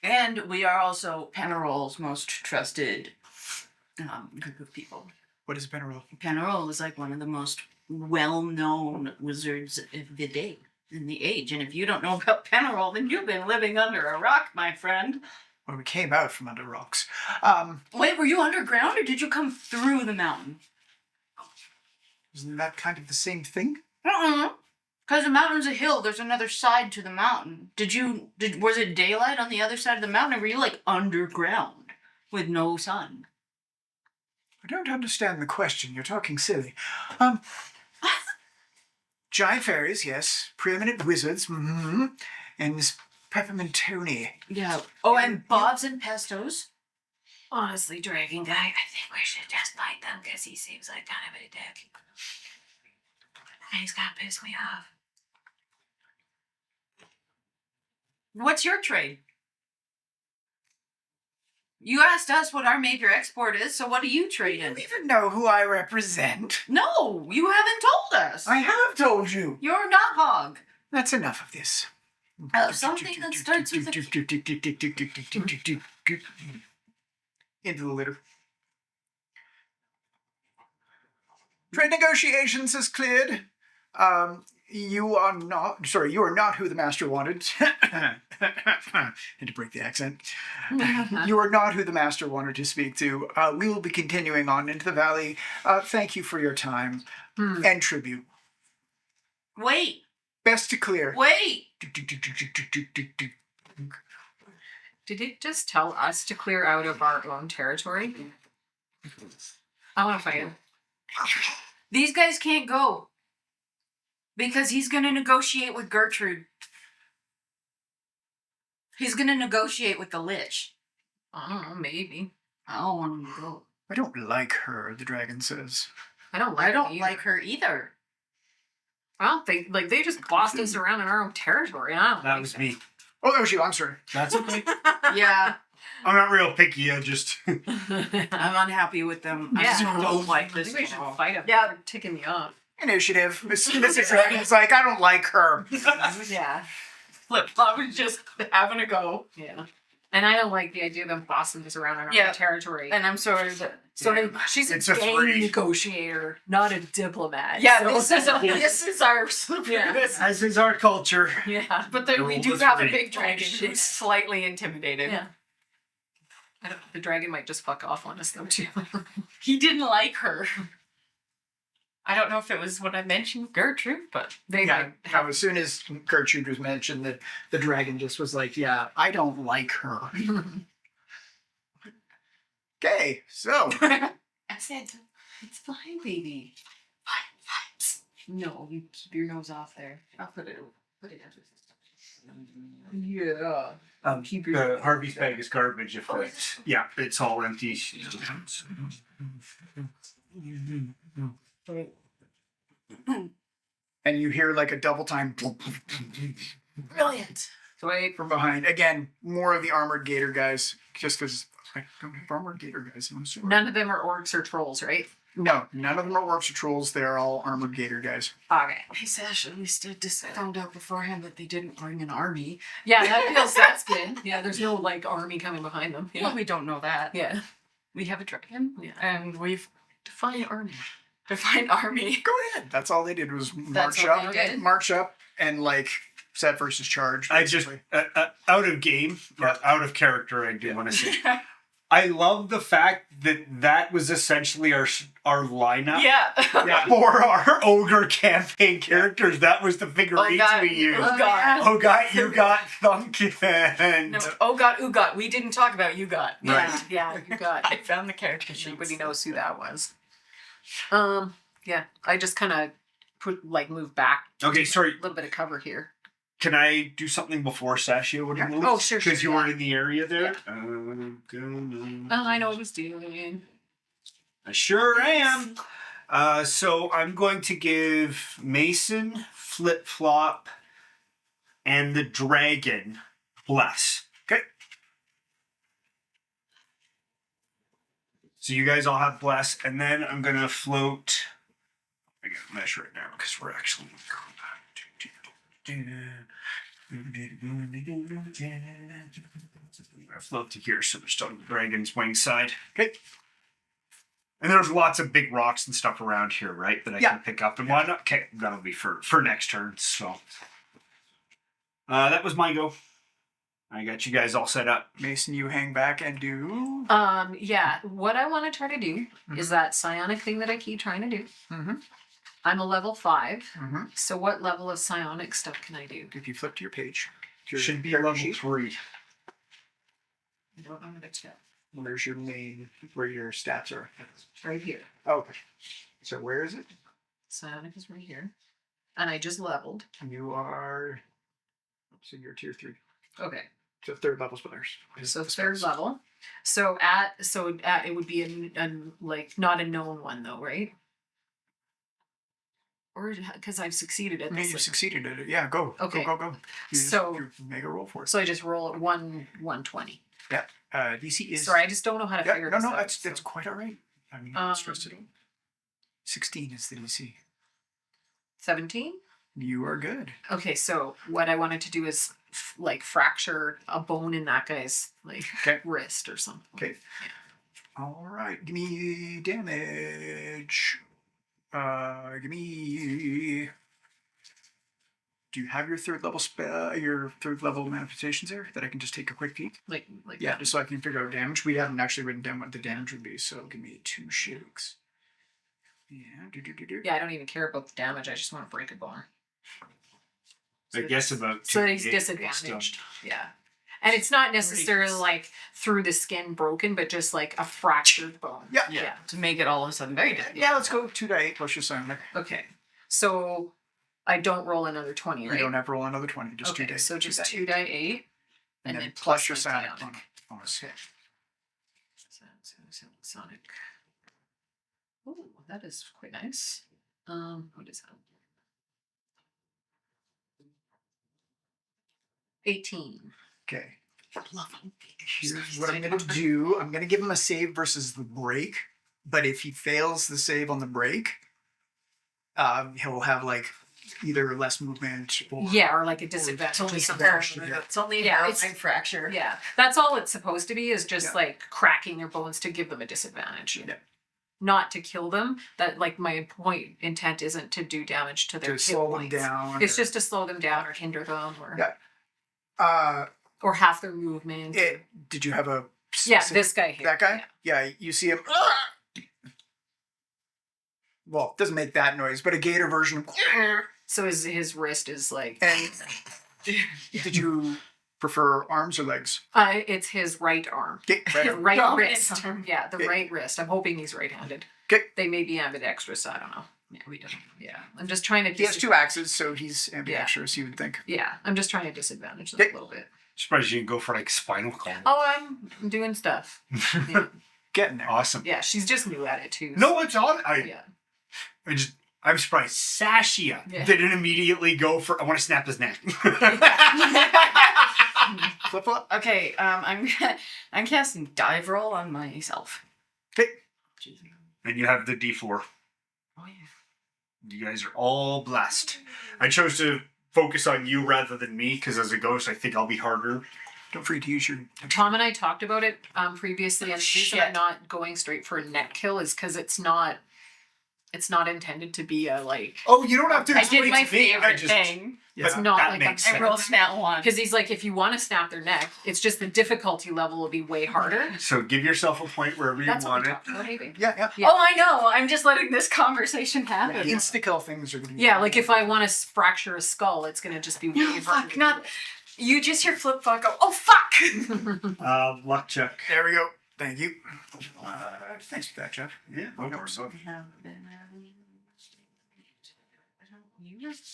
And we are also Penarol's most trusted group of people. What is Penarol? Penarol is like one of the most well-known wizards of the day in the age. And if you don't know about Penarol, then you've been living under a rock, my friend. Well, we came out from under rocks. Wait, were you underground or did you come through the mountain? Isn't that kind of the same thing? Because the mountain's a hill, there's another side to the mountain. Was it daylight on the other side of the mountain, or were you like underground with no sun? I don't understand the question. You're talking silly. Giant fairies, yes. Preeminent wizards, and this peppermint Tony. Yeah. Oh, and bobs and pestos. Honestly, Dragon Guy, I think we should just fight them because he seems like kind of a dick. And he's gonna piss me off. What's your trade? You asked us what our major export is, so what do you trade You in? don't even know who I represent. No, you haven't told us. I have told you. You're not hog. That's enough of this. Something that starts with a... Into the litter. Trade negotiations is cleared. You are not who the master wanted. Had to break the accent. You are not who the master wanted to speak to. We will be continuing on into the valley. Thank you for your time and tribute. Wait, Best to clear. wait. Did it just tell us to clear out of our own territory? I want to fight him. These guys can't go. Because he's going to negotiate with Gertrude. He's going to negotiate with the Lich. I don't know, maybe. I don't want him to go. I don't like her, the dragon says. I don't like I don't it like either. her either. I don't think, like, they just bossed us around in our own territory. I don't That like was that. me. Oh, that was you. I'm sorry. That's okay. Yeah, I'm not real picky. I just. I'm unhappy with them. I Yeah. just don't like I this think we should at all. fight him. Yeah. They're ticking me off. Initiative. Mrs. Dragon's like, I don't like her. Yeah. Flip-flop was just having a go. Yeah. And I don't like the idea of them bossing us around in our Yeah. own territory. And I'm sorry that... So she's It's a a game three. negotiator, not a diplomat. Yeah, So- this is our... Yeah. As is our culture. Yeah. But then we Roll do the have a three. big dragon who's slightly intimidated. Yeah. The dragon might just fuck off on us though too. He didn't like her. I don't know if it was when I mentioned Gertrude, but They Yeah, might have. as soon as Gertrude was mentioned, the dragon just was like, yeah, I don't like her. Okay, so I said, it's fine, baby. No, you keep your nose off there. I'll put it Yeah. Keep your Harvey's bag is garbage. If it's it's all empty. and you hear like a double time Brilliant. So wait. from behind. Again, more of the armored gator guys, just because I don't have armored gator guys. I'm sorry. None of them are orcs or trolls, right? No, none of them are orcs or trolls. They're all armored gator guys. Okay. Hey, Sash, at least I just found out beforehand that they didn't bring an army. Yeah, that's good. Yeah, there's no like army coming behind them. Well, we don't know that. Yeah. We have a dragon, Yeah. and we've Define army. defined army. Go ahead. That's all they did was That's march all up, they did? march up, and like set versus charge. I just basically. out of game, out of character. I do want to say, I love the fact that was essentially our lineup. Yeah. For our ogre campaign characters, that was the figurines God. we used. Oh, God. Oh God, you got Thunk and No, oh god, Ugot. We didn't talk about Ugot. Right. Yeah, you got. I found the character sheets. Nobody knows who that was. Yeah, I just kind of move back. Okay, sorry. A little bit of cover here. Can I do something before Sashia would have moved? Oh, sure, Because you yeah. were in the area there. I know what I was doing. I sure am. So I'm going to give Mason, Flip Flop, and the dragon bless. Okay. So you guys all have bless, and then I'm gonna float. I gotta measure it now because we're actually. I float to here, so we're still on the dragon's wing side. Okay. And there's lots of big rocks and stuff around here, right? That I can pick up and whatnot. Okay, that'll be for next turn. So that was my go. I got you guys all set up. Mason, you hang back and do. Yeah. What I want to try to do is that psionic thing that I keep trying to do. Mm-hmm. I'm a level 5. Mm-hmm. So what level of psionic stuff can I do? If you flip to your page, Should be level 3. I don't know what it's got. Where's your main, where your stats are? Right here. Oh, okay. So where is it? Psionic is right here. And I just leveled. You are. So you're tier 3. Okay. So third level spellers. So third level. So it would be a like not a known one though, right? Or because I've succeeded at I mean, this. you succeeded at it. Yeah, go. Okay. Go. You make a roll for it. So I just roll at 120. Yeah. DC is. Sorry, I just don't know how to figure this out. That's quite all right. I mean, not stressed at all. 16 is the DC. 17? You are good. Okay, so what I wanted to do is like fracture a bone in that guy's like wrist or something. Okay. Yeah. All right. Give me damage. Give me. Do you have your third level spell, your third level manifestations there that I can just take a quick peek? Like yeah, just so I can figure out damage. We haven't actually written down what the damage would be, so give me 2 shakes. Yeah. Yeah, I don't even care about the damage. I just want to break a bone. I guess about 2. So he's disadvantaged. Yeah. And it's not necessarily like through the skin broken, but just like a fractured bone. Yeah. To make it all of a sudden very good. Yeah, let's go 2 to 8 plus your psionic. Okay. So I don't roll another 20, right? You don't have to roll another 20, just 2 okay, dice. so just 2 die 8. And then plus your psionic. Bonus. Sonic. Oh, that is quite nice. What is that? 18. Okay. Here's what I'm going to do. I'm going to give him a save versus the break. But if he fails the save on the break, he'll have like either less movement or... Yeah, or like a disadvantage. It's only a harrowing fracture. Yeah. That's all it's supposed to be is just like cracking their bones to give them a disadvantage. Yeah. Not to kill them. That like my intent isn't to do damage to their to slow them down. It's just to slow them down or hinder them or or half their movement. Did you have a this guy here. That guy? Yeah, you see him. Well, it doesn't make that noise, but a gator version of. So his wrist is like. And did you prefer arms or legs? It's his right arm. Okay, right wrist. Yeah, the right wrist. I'm hoping he's right-handed. Okay. They may be ambidextrous, so I don't know. Yeah, we don't. Yeah, I'm just trying to. He has 2 axes, so he's ambidextrous. You would think. Yeah, I'm just trying to disadvantage them a little bit. Surprised you didn't go for like spinal column. Oh, I'm doing stuff. Yeah. Getting there. Awesome. Yeah, she's just new at it too. No, it's on. Yeah. I'm surprised SASHIA didn't immediately go for. I want to snap his neck. Flip flop. Okay, I'm casting dive roll on myself. Okay. And you have the D4. Oh yeah. You guys are all blessed. I chose to focus on you rather than me because as a ghost, I think I'll be harder. Don't forget to use your. Tom and I talked about it previously, and the reason I'm not going straight for a neck kill is because it's not intended to be a like. Oh, you don't have to I explain did my to me. favorite thing. It's not that like makes I rolled that one. because he's like, if you want to snap their neck, it's just the difficulty level will be way harder. So give yourself a point wherever That's you what want we it. talked about, maybe. Yeah. Oh, I know. I'm just letting this conversation happen. Insta kill things are going to be. Yeah, like if I want to fracture a skull, it's gonna just be way No, harder. fuck, not. You just hear flip flop go, oh, fuck! Luck check. There we go. Thank you. Thanks for that, Jeff. Yeah, of course.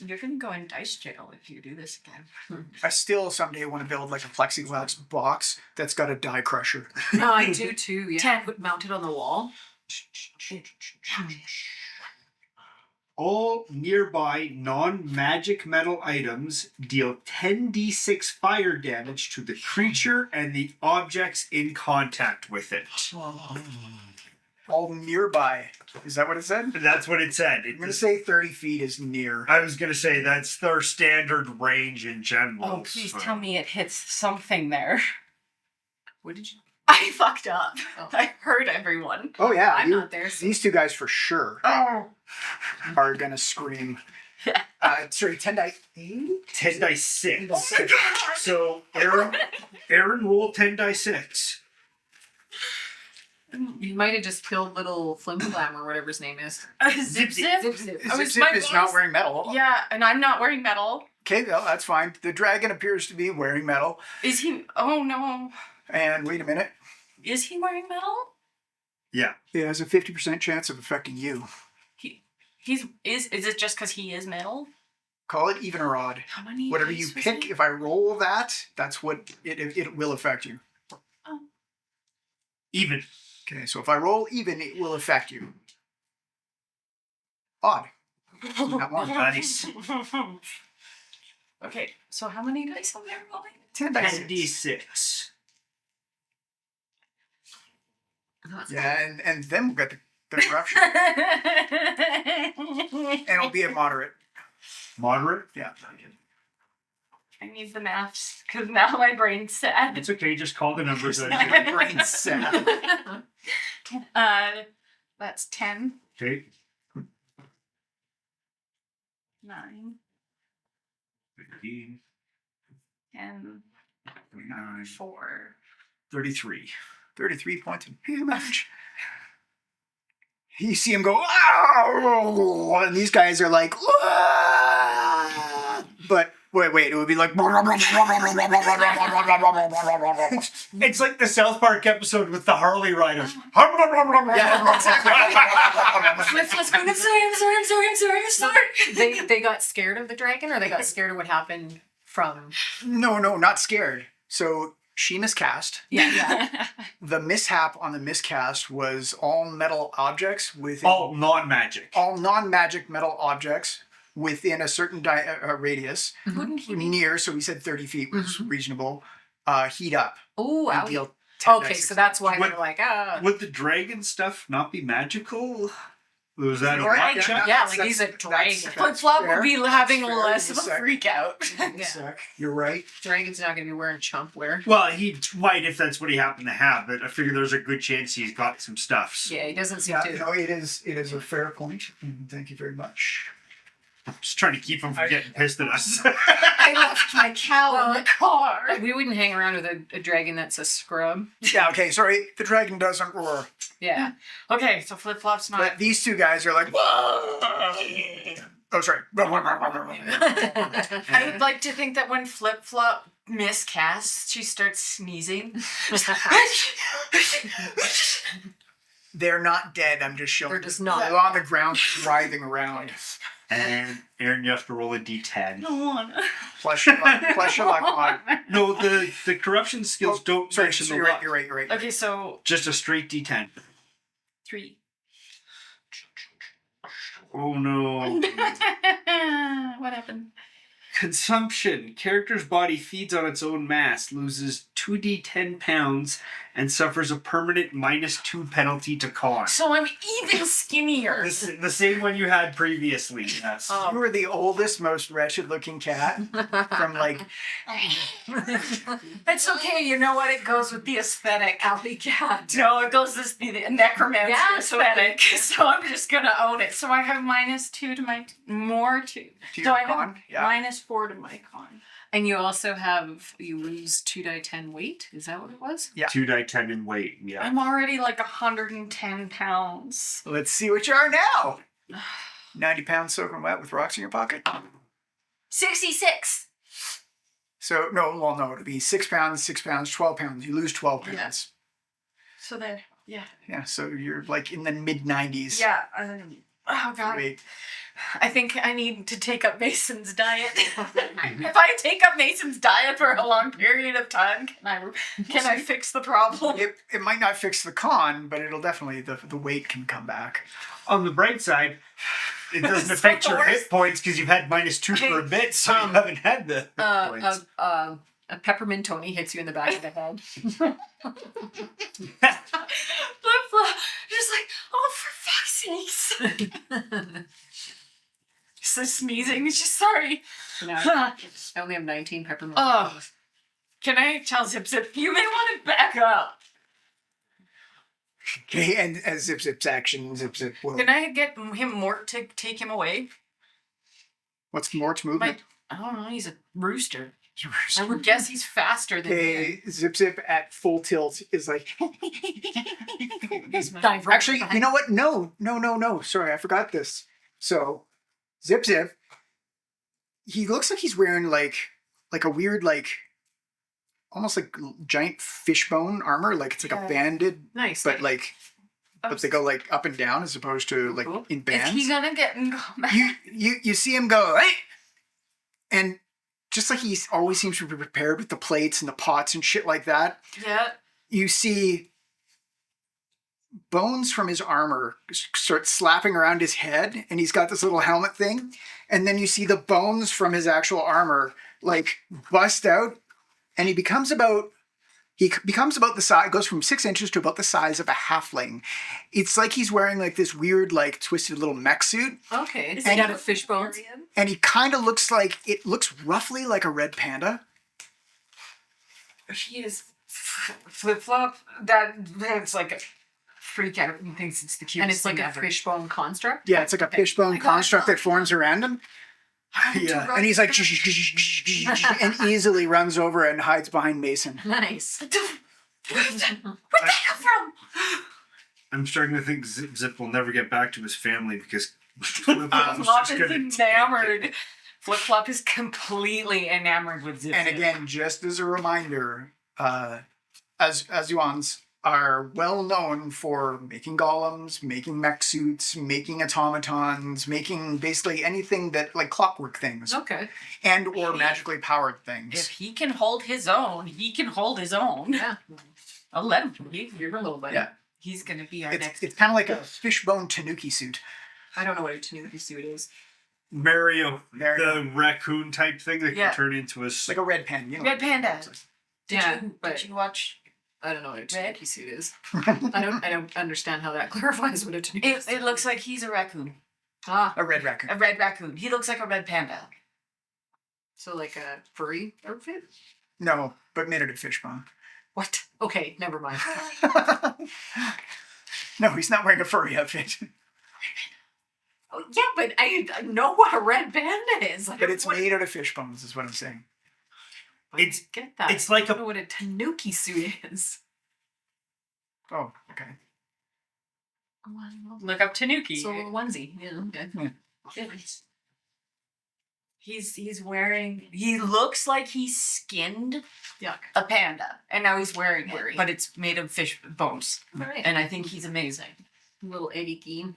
You're going to go in dice jail if you do this again. I still someday want to build like a plexiglass box that's got a die crusher. No, I do too. Yeah, put mounted on the wall. All nearby non-magic metal items deal 10d6 fire damage to the creature and the objects in contact with it. All nearby. Is that what it said? That's what it said. I'm going to say 30 feet is near. I was going to say that's their standard range in general. Oh, please tell me it hits something there. What did you? I fucked up. Oh. I heard everyone. Oh, yeah. I'm not there. So. These two guys for sure Oh. are going to scream. Yeah. Sorry, 10 die 8? 10 dice 6. So Aaron rolled 10 dice 6. You might have just killed little Flim Flam or whatever his name is. Zip zip. Zip Zip. I was- Zip my is not voice- wearing metal. Yeah, and I'm not wearing metal. Okay, well, that's fine. The dragon appears to be wearing metal. Is he? Oh no. And wait a minute. Is he wearing metal? Yeah. It has a 50% chance of affecting you. Is it just because he is metal? Call it even or odd. How many? Whatever dice you was pick, it? if I roll that, that's what it will affect you. Even. Okay, so if I roll even, it will affect you. Odd. Not one. Nice. Okay, so how many dice am I rolling? 10 dice. 10d6. Yeah, and then we'll get the corruption. And it'll be a moderate. Moderate? Yeah. I need the maths because now my brain's sad. It's okay, just call the numbers out. My brain's sad. That's 10, Okay. 9, 15, 10, 29, 4. 33. 33 points of damage. You see him go, "Ow!" And these guys are like, "Ah!" But wait, it would be like, It's like the South Park episode with the Harley Riders. yeah, exactly. I'm sorry. They got scared of the dragon, or they got scared of what happened from. No, not scared. So she miscast. Yeah. The mishap on the miscast was all metal objects within All non-magic. all non-magic metal objects within a certain radius Wouldn't he be? near. So we said 30 feet was reasonable. Heat up. Oh, And wow. deal 10 Okay, dice. so that's why What- they're like, ah. Would the dragon stuff not be magical? Was that a You're right. luck check? Yeah, like he's a dragon. Flip Flop would be having fair. less of Give me a a sec. freak out. Give me a sec. You're right. Dragon's not going to be wearing chump wear. Well, he might if that's what he happened to have, but I figure there's a good chance he's got some stuffs. Yeah, he doesn't seem Yeah, to. no, it is a fair point. And thank you very much. Just trying to keep him from getting pissed at us. I left my cow in the car. We wouldn't hang around with a dragon that's a scrub. Yeah, okay, sorry. The dragon doesn't roar. Yeah. Okay, so Flip Flop's not. But these two guys are like, oh, sorry. I would like to think that when Flip Flop miscasts, she starts sneezing. They're not dead. I'm just showing. They're just not. They're on the ground, writhing around. And Aaron, you have to roll a d10. Don't wanna. Plus your luck on. No, the corruption skills don't Sorry, mention so the you're luck. right. You're right. Okay, so Just a straight d10. 3. Oh no. What happened? Consumption. Character's body feeds on its own mass, loses 2d10 pounds, and suffers a permanent -2 penalty to con. So I'm even skinnier. The same one you had previously, yes. Oh. You were the oldest, most wretched-looking cat from like. It's okay, you know what? It goes with the aesthetic. Alley cat. No, it goes with the necromancer aesthetic. So I'm just gonna own it. So I have -2 to my To So your I have con? Yeah. -4 to my con. And you also you lose 2d10 weight. Is that what it was? Yeah. 2d10 in weight, yeah. I'm already like 110 pounds. Let's see what you are now. 90 pounds soaking wet with rocks in your pocket. 66. So no, it'd be 6 pounds, 6 pounds, 12 pounds. You lose 12 pounds. Yes. So there. Yeah. Yeah. So you're like in the mid-90s. Yeah. Oh god. Wait. I think I need to take up Mason's diet. If I take up Mason's diet for a long period of time, can I fix the problem? It might not fix the con, but it'll definitely the weight can come back. On the bright side, It doesn't affect your hit points because you've had -2 for a bit, so you haven't had the hit points. A peppermint Tony hits you in the back of the head. Flip-flop. Just like, oh, for fuck's sakes. So sneezing. Just sorry. No, I only have 19 peppermint. Oh. Can I tell Zip Zip, you may want to back up. Okay, and as Zip Zip's action, Zip Zip will. Can I get him Mort to take him away? What's Mort's movement? I don't know, he's a rooster. I would guess he's faster than me. Okay, Zip Zip at full tilt is like. Dive right Actually, behind. you know what? No. Sorry, I forgot this. So, Zip Zip, he looks like he's wearing like a weird almost like giant fishbone armor. Like it's like a banded, Nice. but like. But they go like up and down as opposed to like in bands. Is he gonna get in combat? You see him go, hey! And just like he always seems to be prepared with the plates and the pots and shit like that, Yeah. you see bones from his armor start slapping around his head, and he's got this little helmet thing, and then you see the bones from his actual armor like bust out, and he becomes about the size, goes from 6 inches to about the size of a halfling. It's like he's wearing like this weird, like twisted little mech suit. Okay. Is Made he out of fish bones. And he kind of looks roughly like a red panda. He is Flip-flop. That's like a freak out. He thinks it's the cutest And it's like thing a ever. fishbone construct. Yeah, it's like a fishbone construct that forms around him. I'm Yeah, too and he's like, right. and easily runs over and hides behind Mason. Nice. Where'd they come from? I'm starting to think Zip Zip will never get back to his family because Flip-Flop's Flip-flop just is gonna take enamored. it. Flip-flop is completely enamored with Zip. And Zip. again, just as a reminder, Azuans are well known for making golems, making mech suits, making automatons, making basically anything that like clockwork things Okay. and or magically powered If things. he can hold his own, he can hold his own. Yeah. I'll let him. You're a little buddy. Yeah. He's gonna be our It's next. kind of like a fishbone tanuki suit. I don't know what a tanuki suit is. Mario, Mario. the raccoon type thing that Yeah. can turn into a Like a red panda. You know. Red Panda. Yeah, Did but you watch? I don't know what a Red? tanuki suit is. I don't understand how that clarifies what a tanuki It suit looks like he's a raccoon. Ah, A red raccoon. A red raccoon. He looks like a red panda. so like a furry outfit? No, but made out of fishbone. What? Okay, never mind. No, he's not wearing a furry outfit. Oh, yeah, but I know what a red panda is. But it's made out of fish bones, is what I'm saying. It's Get that. it's like I don't a know what a tanuki suit is. Oh, okay. Look up Tanuki. So a onesie. Yeah, okay. Yeah. He's wearing. He looks like he skinned Yuck. a panda, and now he's wearing it, Wearing it. but it's made of fish bones, All right. and I think he's amazing. Little Eddie Keen.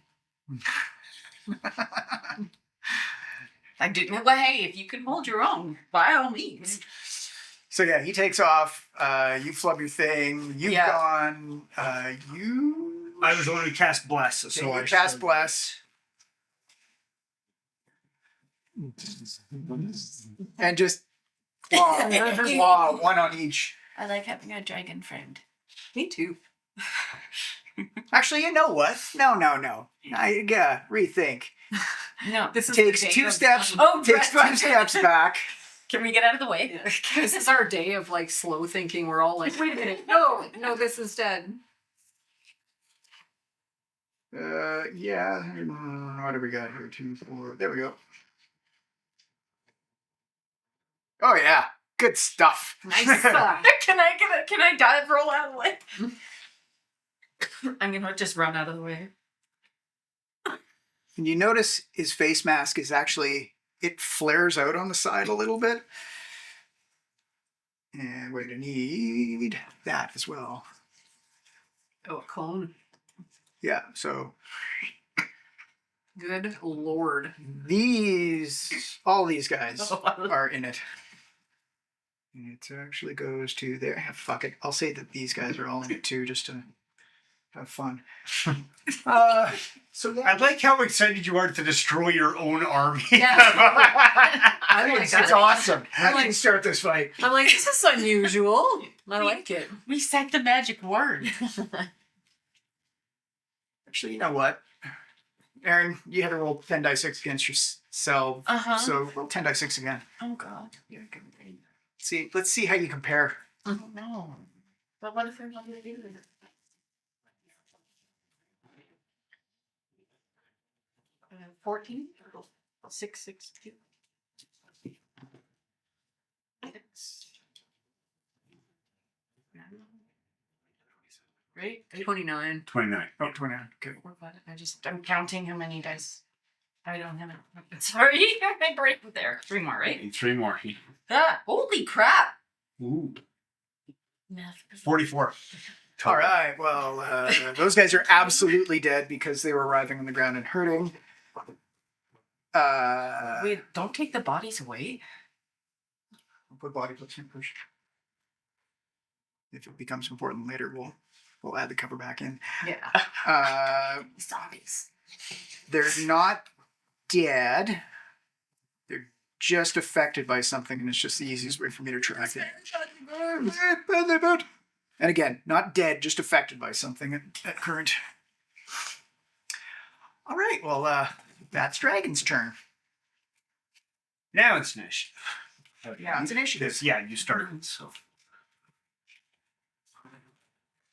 I didn't. Well, hey, if you can hold your own, by all means. So yeah, he takes off. You flub your thing. You've Yeah. gone. You. I was the one who cast Bless, so So I you cast should- bless. And just claw one on each. I like having a dragon friend. Me too. Actually, you know what? No. Rethink. No, This is Takes the day 2 of- steps. Oh, Takes right. 2 steps back. Can we get out of the way? This is our day of like slow thinking. We're all like, wait a minute, no, this instead. Yeah. What do we got here? 2, 4. There we go. Oh yeah, good stuff. Nice. Can I dive roll out of the way? I'm gonna just run out of the way. And you notice his face mask is actually, it flares out on the side a little bit. And we're gonna need that as well. Oh, a cone. Yeah, so Good lord. all these guys are in it. And it actually goes to there. Fuck it. I'll say that these guys are all in it too, just to Have fun. So yeah, I like how excited you are to destroy your own army. Yeah. I think it's that. awesome. I like- can start this fight. I'm like, this is unusual. I like it. We said the magic word. Actually, you know what? Erin, you had to roll 10 die 6 against yourself. Uh-huh. So roll 10 die 6 again. Oh God, you're good. Let's see how you compare. I don't know. But what if they're not gonna do it? 14? 6, 6, 2. 6. Right? 29. 29. Oh, 29. Okay. I'm counting how many dice. I don't have it. Sorry, my brain there. 3 more, right? 3 more. Ah, holy crap! Ooh. Math. 44. All right. Well, those guys are absolutely dead because they were writhing on the ground and hurting. Wait, don't take the bodies away. I'll put body clips in first. If it becomes important later, we'll add the cover back in. Yeah. Zombies. They're not dead. They're just affected by something, and it's just the easiest way for me to track it. And again, not dead, just affected by something at current. All right, well, that's Dragon's turn. Now it's initiative. Yeah, it's initiative. Yeah, you started. So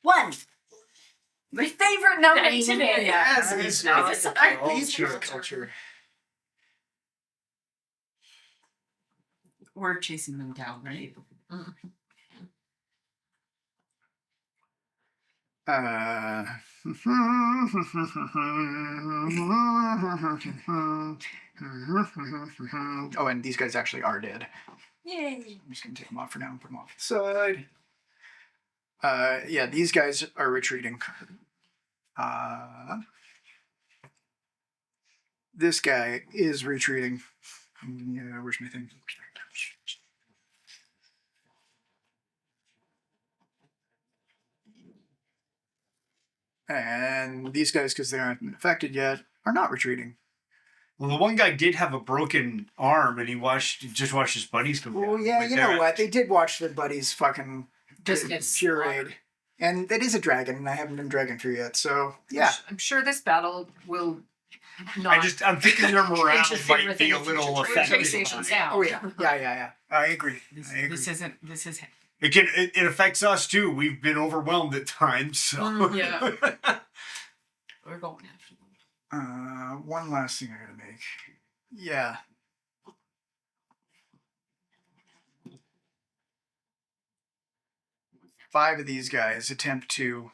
1. My favorite number Dang. today. Yes, Yeah. it's Nice. culture. We're chasing them down, right? Oh, and these guys actually are dead. Yay. I'm just gonna take them off for now and put them off to the side. Yeah, these guys are retreating. This guy is retreating. Yeah, where's my thing? And these guys, because they aren't affected yet, are not retreating. well, the one guy did have a broken arm, and he just watched his buddies come Oh down. yeah, Like, you they're- know what? They did watch their buddies fucking Just get pureed. And that is a dragon, and I haven't been dragon through yet, so yeah. I'm sure this battle will not. I'm thinking their morale interfere might with be a any little future affected. negotiations by it. down. Oh yeah. I agree. This is It affects us too. We've been overwhelmed at times. So Yeah. we're going after them. One last thing I gotta make. Yeah. Five of these guys attempt to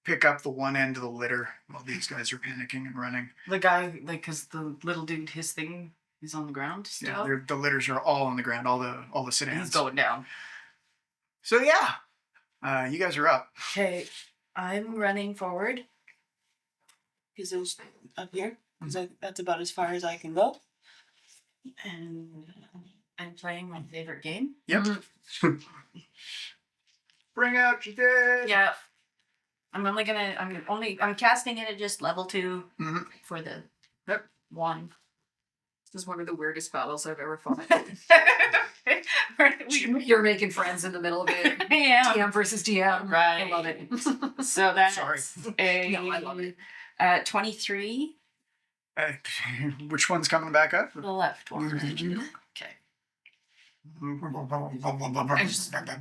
pick up the one end of the litter while these guys are panicking and running. The guy, like, cause the little dude, his thing is on the ground still. Yeah, the litters are all on the ground, all the sedans. He's going down. So yeah, you guys are up. Okay, I'm running forward. Because those up here. Because that's about as far as I can go. And I'm playing my favorite game. Yep. Bring out your dead. Yeah. I'm casting it at just level 2 Mhm. for the Yep. one. This is one of the weirdest battles I've ever fought. You're making friends in the middle of it. Yeah. TM versus DM. Right. I love it. So that's Sorry. No, I love it. 23. Which one's coming back up? The left one. Okay. I just point.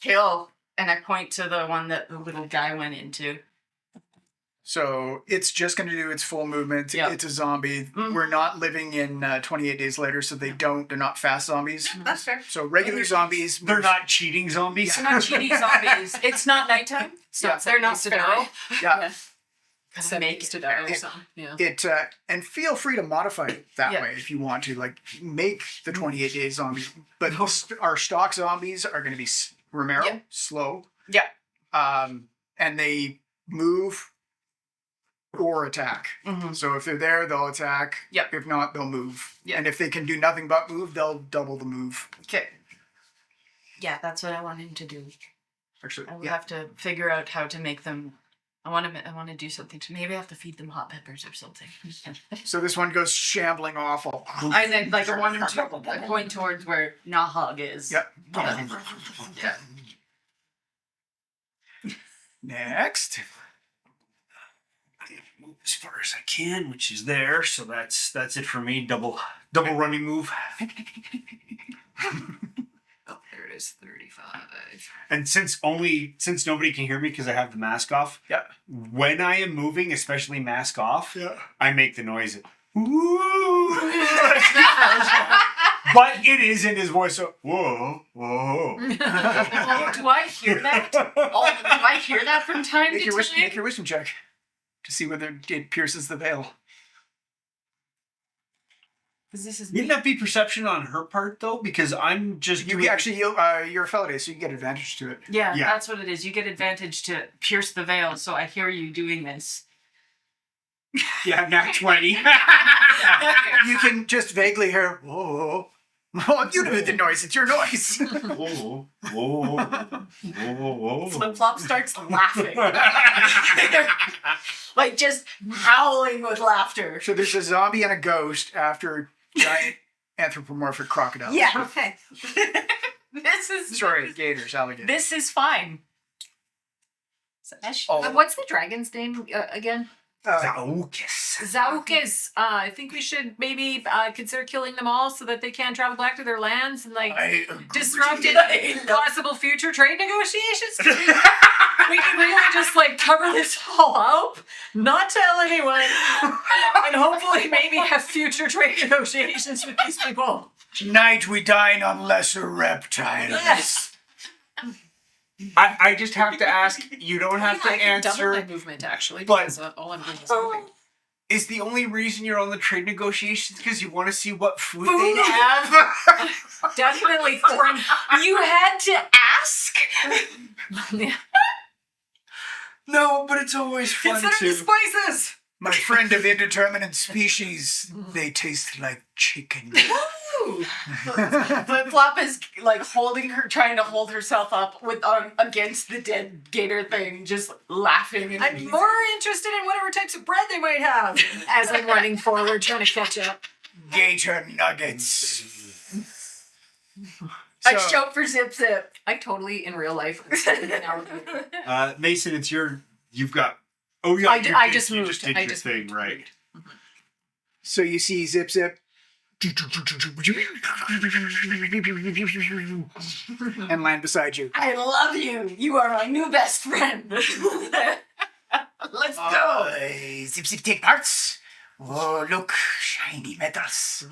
Kill. And I point to the one that the little guy went into. So it's just going to do its full movement. Yep. It's a zombie. Mhm. We're not living in 28 days later, so they're not fast zombies. That's fair. So regular zombies. they're not cheating zombies. They're not cheating zombies. It's not nighttime. Yeah. They're not to feral. die. Yeah. Seven Make days it to die or fair. something. Yeah. It and feel free to modify it that Yeah. way if you want to, like make the 28 day zombie. But our stock zombies are going to be Romero, Yeah. slow. Yeah. And they move or attack. Mm-hmm. So if they're there, they'll attack. Yep. If not, they'll move. Yeah. And if they can do nothing but move, they'll double the move. Okay. Yeah, that's what I want him to do. Actually, I will yeah. have to figure out how to make them. I want to do something to. Maybe I have to feed them hot peppers or something. So this one goes shambling awful. And then like I want him to point towards where Nahog is. Yep. Yeah. Next. Move as far as I can, which is there. So that's it for me. Double running move. Oh, there it is, 35. And since nobody can hear me because I have the mask off, Yeah. when I am moving, especially mask off, Yeah. I make the noise. Woo! But it is in his voice. So whoa, whoa. Oh, do I hear that? Oh, do I hear that from time Make to your, time? make your wisdom check to see whether it pierces the veil. Because this is Wouldn't that be perception on her part though? Because I'm just You doing- actually, you're a fellow, so you get advantage to it. Yeah, Yeah. that's what it is. You get advantage to pierce the veil, so I hear you doing this. yeah, nat 20. You can just vaguely hear, whoa. Oh, you do the noise. It's your noise. Whoa, whoa, whoa, whoa. Flip Flop starts laughing. Like just howling with laughter. So there's a zombie and a ghost after giant anthropomorphic crocodiles. Yeah. Okay. Sorry, gators, alligators. This is fine. Oh. What's the dragon's name again? Zaukis. Zaukis. I think we should maybe consider killing them all so that they can't travel back to their lands and like disrupt possible future trade negotiations. We can really just like cover this all up, not tell anyone, and hopefully maybe have future trade negotiations with these people. Tonight we dine on lesser reptiles. Yes. I just have to ask, you don't have to I can double my answer. movement actually, But- because all I'm doing is moving. Is the only reason you're on the trade negotiations because you want to see what food they have? Definitely foreign. You had to ask? Yeah. No, but it's always fun Consider the to. spices. My friend of indeterminate species, they taste like chicken. Flip Flop is like trying to hold herself up with against the dead gator thing, just laughing. And I'm more interested in whatever types of bread they might have as I'm running forward trying to catch up. Gator nuggets. I So- shout for Zip Zip. I totally in real life. Mason, you've got. Oh yeah, I just you moved. just did I your just thing, moved. right? So you see Zip Zip. And land beside you. I love you. You are my new best friend. Let's go. Zip Zip take parts. Oh, look, shiny metals.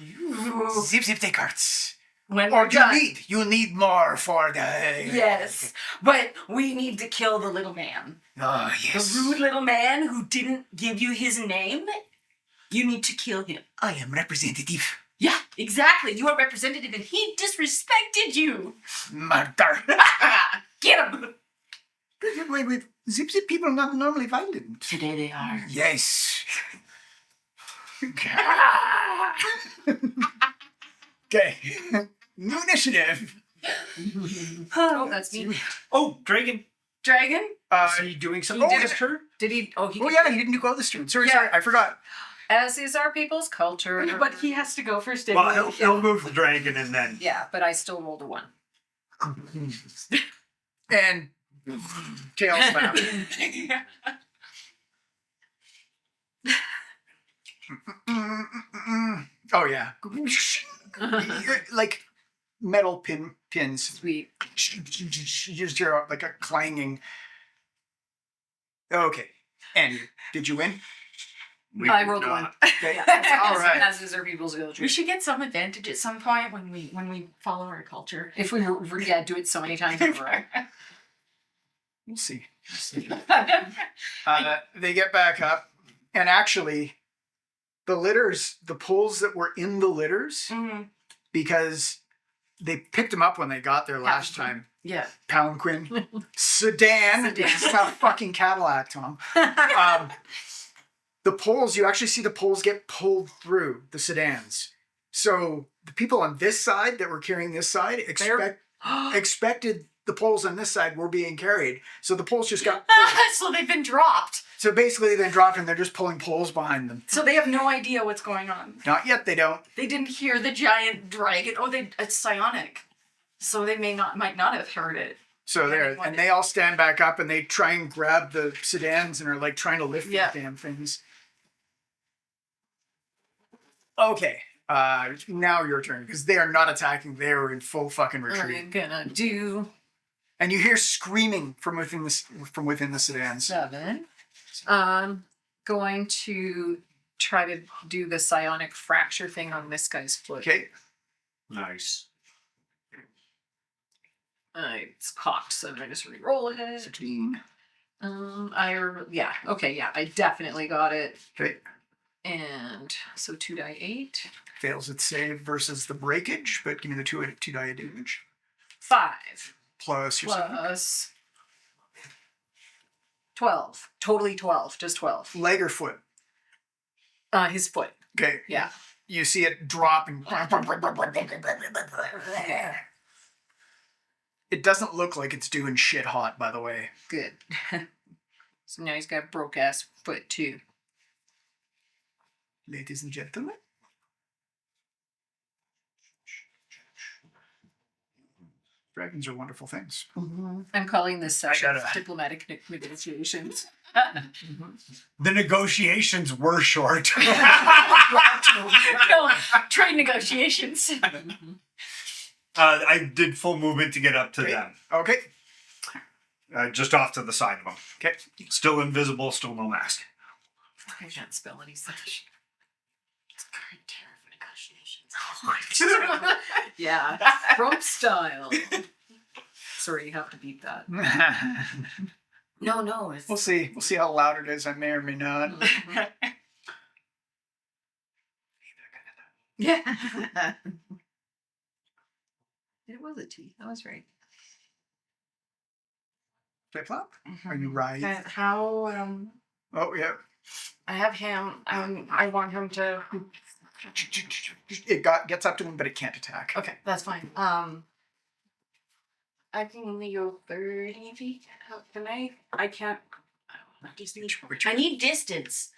Zip Zip take parts. When Or we're done. you need more for the... Yes, but we need to kill the little man. Oh, yes. The rude little man who didn't give you his name. You need to kill him. I am representative. Yeah, exactly. You are representative and he disrespected you. Murder. Get him. Wait. Zip Zip people are not normally violent. Today they are. Yes. Okay. New initiative. Oh, that's me. Oh, Dragon. Dragon? Is he doing something? did this it. turn? Did he? Oh, he. Oh, yeah, he didn't go this turn. Sorry, I forgot. As is our people's culture. But he has to go first. Well, he'll move the dragon and then. Yeah, but I still rolled a 1. And tail slap. Oh, yeah. Like metal pins. Sweet. You just hear like a clanging. Okay. And did you win? I rolled a 1. Okay. Yeah, All right. As is our people's culture. We should get some advantage at some point when we follow our culture. If we do it so many times in a row. We'll see. They get back up, and actually, the poles that were in the litters, because they picked them up when they got there last time. Yeah. Palanquin, sedan. It's not a fucking Cadillac, Tom. The poles, you actually see the poles get pulled through the sedans. So the people on this side that were carrying this side expect expected the poles on this side were being carried. So the poles just got pulled. So they've been dropped. So basically they've been dropped and they're just pulling poles behind them. So they have no idea what's going on. Not yet, they don't. They didn't hear the giant dragon. Oh, it's psionic. So they might not have heard it. So there, and they all stand back up and they try and grab the sedans and are like trying to lift these damn things. Okay, now your turn, because they are not attacking. They are in full fucking retreat. I'm gonna do And you hear screaming from within the sedans. 7. Going to try to do the psionic fracture thing on this guy's foot. Okay. Nice. It's cocked, so I just re-roll it. 16. I definitely got it. Okay. And so 2d8. Fails its save versus the breakage, but give me the two die of damage. 5 Plus your plus 12. Totally 12. Just 12. leg or foot. His foot. Okay. Yeah. You see it drop and it doesn't look like it's doing shit hot, by the way. Good. So now he's got a broke ass foot too. Ladies and gentlemen. Dragons are wonderful things. I'm calling this Shut session up. diplomatic negotiations. The negotiations were short. No, trade negotiations. I did full movement to get up to them. Okay. Just off to the side of them. Okay. Still invisible, still no mask. I can't spell any such. Negotiations. Yeah, Trump style. Sorry, you have to beat that. No, it's We'll see. We'll see how loud it is. I may or may not. Yeah. It was a T. I was right. Flip flop? Are you right? how Oh yeah. I have him. I want him to. It gets up to him, but it can't attack. Okay, that's fine. I can only go 30 feet. How can I? I can't. I need distance.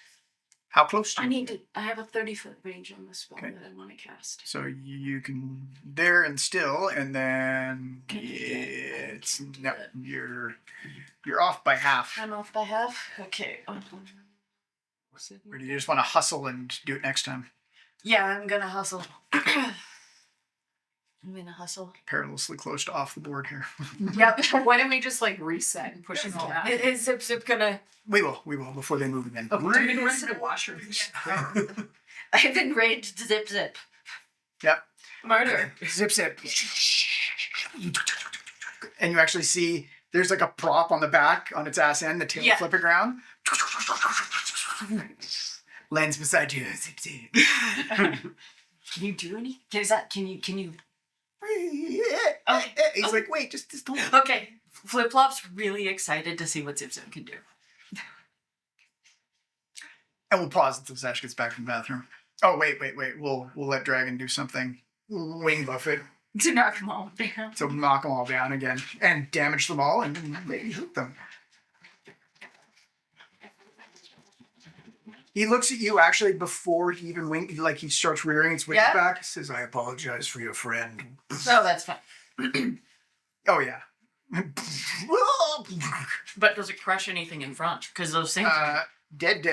How close to you? I have a 30-foot range on the spell Okay. that I want to cast. So you can there and still, and then Can I do that? it's no, you're off by half. I'm off by half. Okay. Or do you just want to hustle and do it next time? Yeah, I'm gonna hustle. I'm gonna hustle. Perilously close to off the board here. Yep. Why don't we just like reset and push him all back? Is Zip gonna? We will before they move again. Okay, I'm gonna run to the washroom. I've been raged Zip. Yep. Murder. Zip. And you actually see there's like a prop on the back on its ass end, the tail flipping around. Lands beside you. Zip. Can you do any? Can you? He's like, wait, just don't. Okay. Flip Flop's really excited to see what Zip can do. And we'll pause until Sash gets back from the bathroom. Oh wait. We'll let Dragon do something. Wing buff it. To knock them all down. So knock them all down again and damage them all and maybe shoot them. He looks at you actually before he even winks, like he starts rearing his wings back. He says, I apologize for your friend. No, that's fine. Oh, yeah. But does it crush anything in front? Because those things. Dead.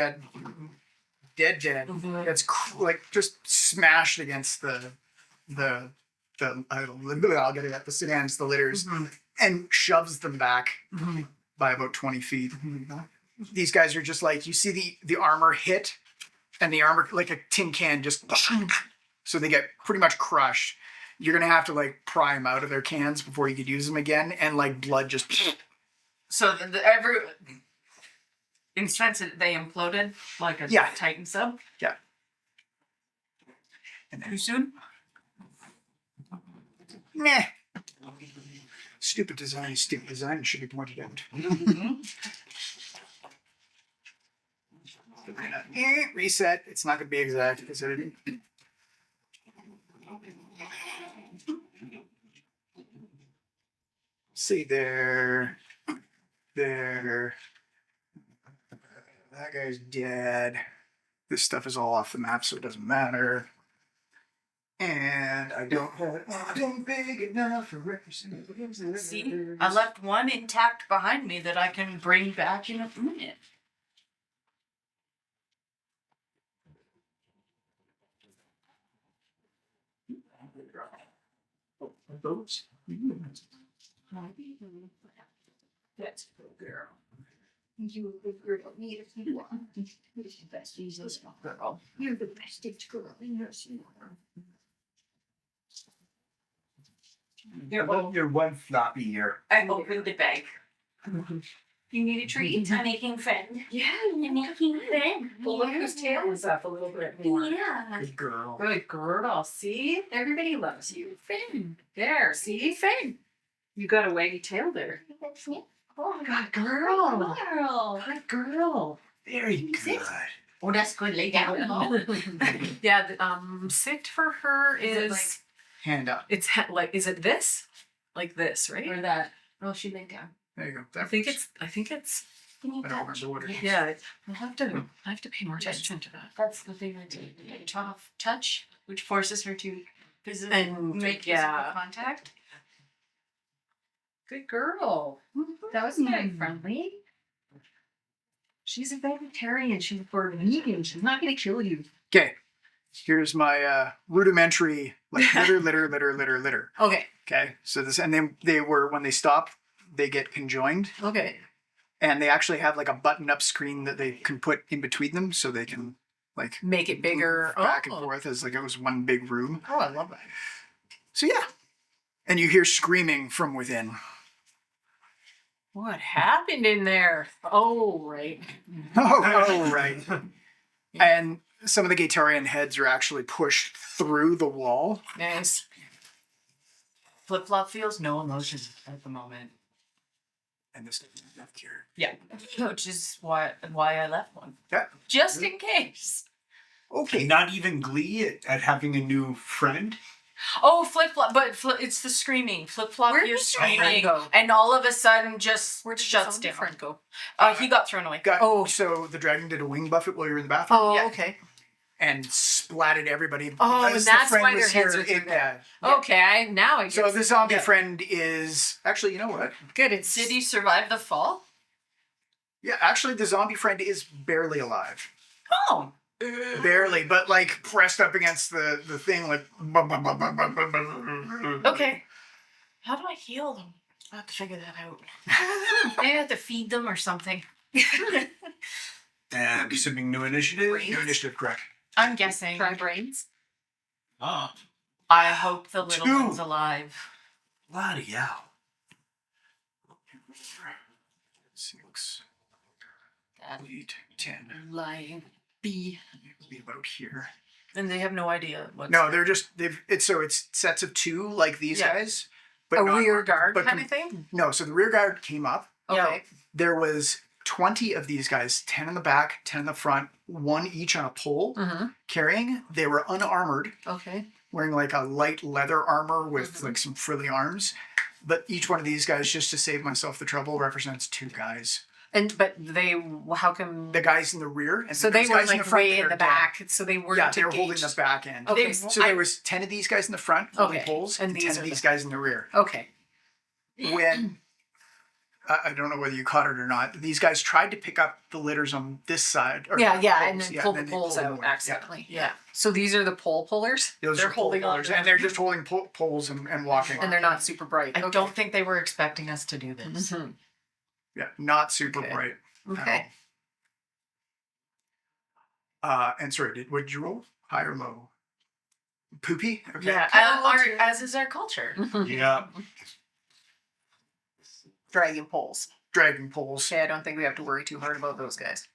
Mm-hmm. It's like just smashed against the I'll get it at the sedans, the litters, and shoves them back by about 20 feet. These guys are just like, you see the armor hit, and the armor, like a tin can, just so they get pretty much crushed. You're gonna have to like pry them out of their cans before you could use them again, and like blood just. So instance they imploded like a Titan sub. Yeah. And Too soon. Meh. Stupid design should be pointed out. Reset. It's not going to be exact because See there. That guy's dead. This stuff is all off the map, so it doesn't matter. And I don't have anything big enough for representation. See, I left one intact behind me that I can bring back in a minute. Those. That's a good girl. You a good girl. Need if you want. You're the best Jesus girl. You're the bestest girl in your school. You're one floppy ear. I opened the bag. You need a treat? I'm making friend. Yeah, you're making friend. Well, look whose tail is up a little bit more. Yeah. Good girl. Good girl. See? Everybody loves you. Finn. There. See? Finn. You got a waggy tail there. Oh, Good girl. girl. Good girl. Very good. Oh, that's good. Lay down. Yeah, sit for her Is it is like- Hand up. it's like is it this? Like this, right? Or that. Oh, she laid down. There you go. I think it's Can you I don't touch? remember what it is. yeah, I have to pay more attention to that. That's the thing I do. Touch, which forces her to And make yeah. physical contact. Good girl. That was very friendly. She's a vegetarian. She's for vegan. She's not gonna kill you. Okay. Here's my rudimentary like litter. Okay. Okay. So this and then they were when they stop, they get conjoined. Okay. And they actually have like a button-up screen that they can put in between them, so they can like Make it bigger. move back and forth as like it was one big room. Oh, I love that. So yeah, and you hear screaming from within. What happened in there? Oh, right. Oh, right. And some of the Gatarian heads are actually pushed through the wall. Nice. Flip Flop feels no emotion at the moment. And this doesn't have cure. Yeah, which is why I left one, Yeah. just in case. Okay. Not even glee at having a new friend. Oh, Flip Flop, but it's the screaming. Flip Flop Where hears did your friend screaming, go? and all of a sudden just Where did shuts your down. friend go? He got thrown away. Oh, so the dragon did a wing buffet while you were in the bathroom Oh, Yeah. okay. and splatted everybody. Oh, because and that's the friend why was their heads here. are through there. Yeah. Okay, now I get So the zombie Yeah. friend is actually, you know what? good. It's Did he survive the fall? Yeah, actually, the zombie friend is barely alive. Oh, Barely, but like pressed up against the thing, like. okay. How do I heal them? I have to figure that out. Maybe I have to feed them or something. And assuming new initiative. New initiative, correct. I'm guessing. try brains. Oh, I hope the little 2. one's alive. bloody hell. 6, That 8, 10. lying bee. Be about here. And they have no idea what's No, they're just it's sets of 2 like these Yeah. guys, but A not- rear guard but kind of thing. No, so the rear guard came up. Yeah. Okay. There was 20 of these guys, 10 in the back, 10 in the front, 1 each on a pole, Mm-hmm. carrying. They were unarmored, Okay. wearing like a light leather armor with like some frilly arms. But each one of these guys, just to save myself the trouble, represents 2 guys. But they, how come? The guys in the rear, and So the they were guys in like the front way that in are the dead. back. So they weren't. Yeah, they were holding engaged. the back end. Okay. So there was 10 of these guys in the front holding Okay. poles, And and these 10 are of these the- guys in the rear. Okay. When I don't know whether you caught it or not, these guys tried to pick up the litters on this side. Or Yeah, yeah, poles, and then yeah, pull the they poles pulled them out away. accidentally. Yeah. Yeah. So these are the pole pullers. Those They're are pole holding on pullers, to and they're just holding poles and walking. and they're not super bright. I don't think they were expecting us to do this. Mhm. Yeah, not super Okay. bright. Okay. And sorry, would you roll high or low? Poopy. Okay. Yeah, as is our culture. Yeah. Dragon poles. Dragging poles. Okay, I don't think we have to worry too hard about those guys.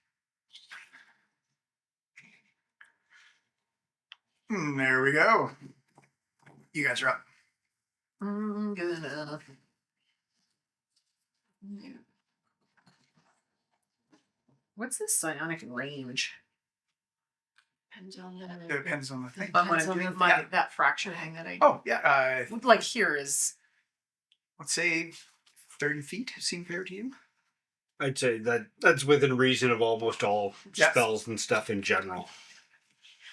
There we go. You guys are up. Good enough. What's this psionic range? Depends on the. It depends on the thing. On what Depends I'm on doing, the my thing. that fraction thing that I do. Oh yeah. Like here is Let's say 30 feet seem fair to you? I'd say that's within reason of almost all Yes. spells and stuff in general.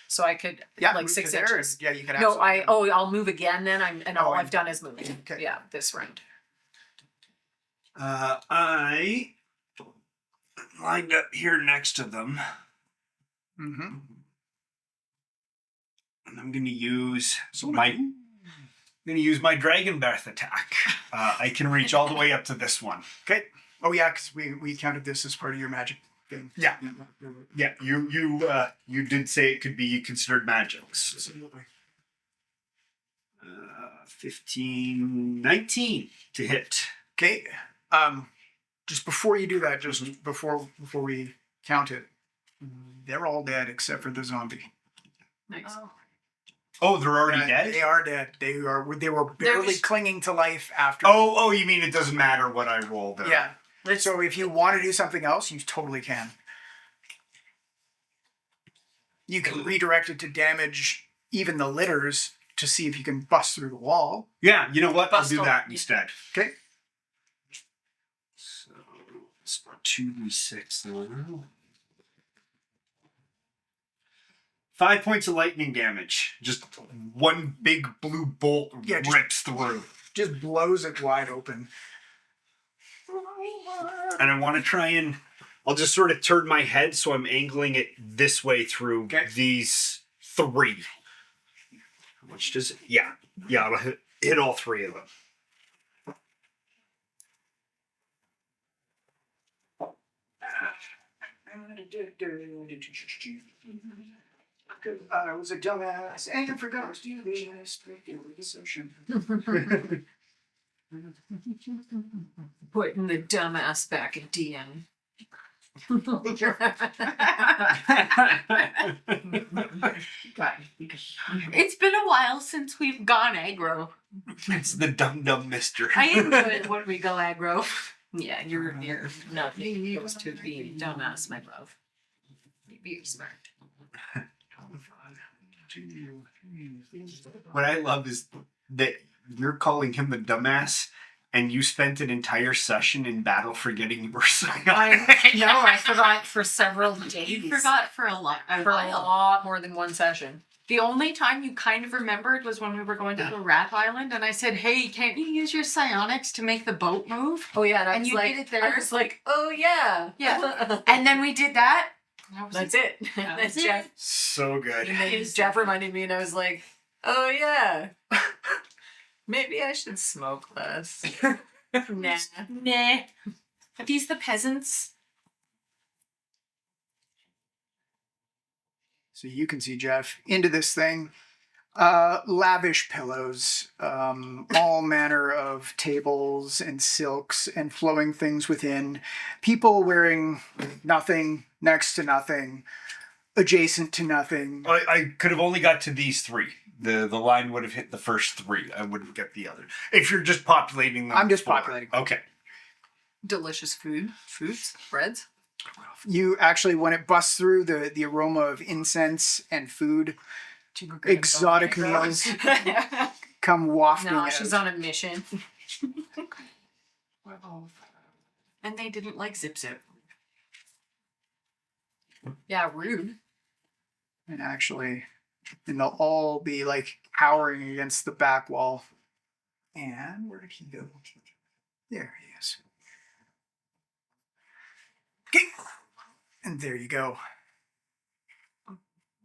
So I could Yeah, like move 6 to there, inches. and- yeah, you can. No, absolutely- I'll move again then. All and- I've done is move. Okay. Yeah, this round. I lined up here next to them, Mhm. and I'm going to use my dragon breath attack. I can reach all the way up to this one. Okay. Oh yeah, because we counted this as part of your magic thing. Yeah. Yeah, you did say it could be considered magics. Absolutely. 15, 19 to hit. Okay. Just before you do that, just before we count it, they're all dead except for the zombie. Nice. Oh, they're already dead? They are dead. They were barely just- clinging to life after. Oh, you mean it doesn't matter what I roll there? Yeah. So if you want to do something else, you totally can. You can redirect it to damage even the litters to see if you can bust through the wall. Yeah, you know what? I'll do Bustle. that instead. Okay. So, it's 2d6 now. 5 points of lightning damage. Just one big blue bolt Yeah, just- rips through. Just blows it wide open. And I want to try and... I'll just sort of turn my head so I'm angling it this way through Okay. these 3. How much does it... Yeah, I'll hit all 3 of them. I was a dumbass and forgot to do this. Assumption. Putting the dumbass back at DM. It's been a while since we've gone aggro. It's the dumb mister. I am good when we go aggro. Yeah, you're not used to being dumbass, my love. Be smart. What I love is that you're calling him the dumbass, and you spent an entire session in battle forgetting you were I forgot for several days. You forgot for a lot. For a lot more than one session. The only time you kind of remembered was when we were going to the Rat Island, and I said, "Hey, can't you use your psionics to make the boat move?" Oh yeah, And you did it there? I was like, oh yeah, Yeah. And then we did that. And I was That's like, it. Yeah. That's Jeff. So good. And then Jeff reminded me, and I was like, oh yeah, maybe I should smoke less. Nah. Nah. Are these the peasants? So you can see Jeff into this thing. Lavish pillows, all manner of tables and silks and flowing things within. People wearing nothing, next to nothing, adjacent to nothing. I could have only got to these 3. The line would have hit the first 3. I wouldn't get the other. If you're just populating them. I'm just 4. populating. Okay. Delicious foods, breads. You actually, when it busts through, the aroma of incense and food, exotic meals come wafting No, out. she's on a mission. And they didn't like Zip Zip. Yeah, rude. And actually, and they'll all be like cowering against the back wall. And where did he go? There he is. Okay. And there you go.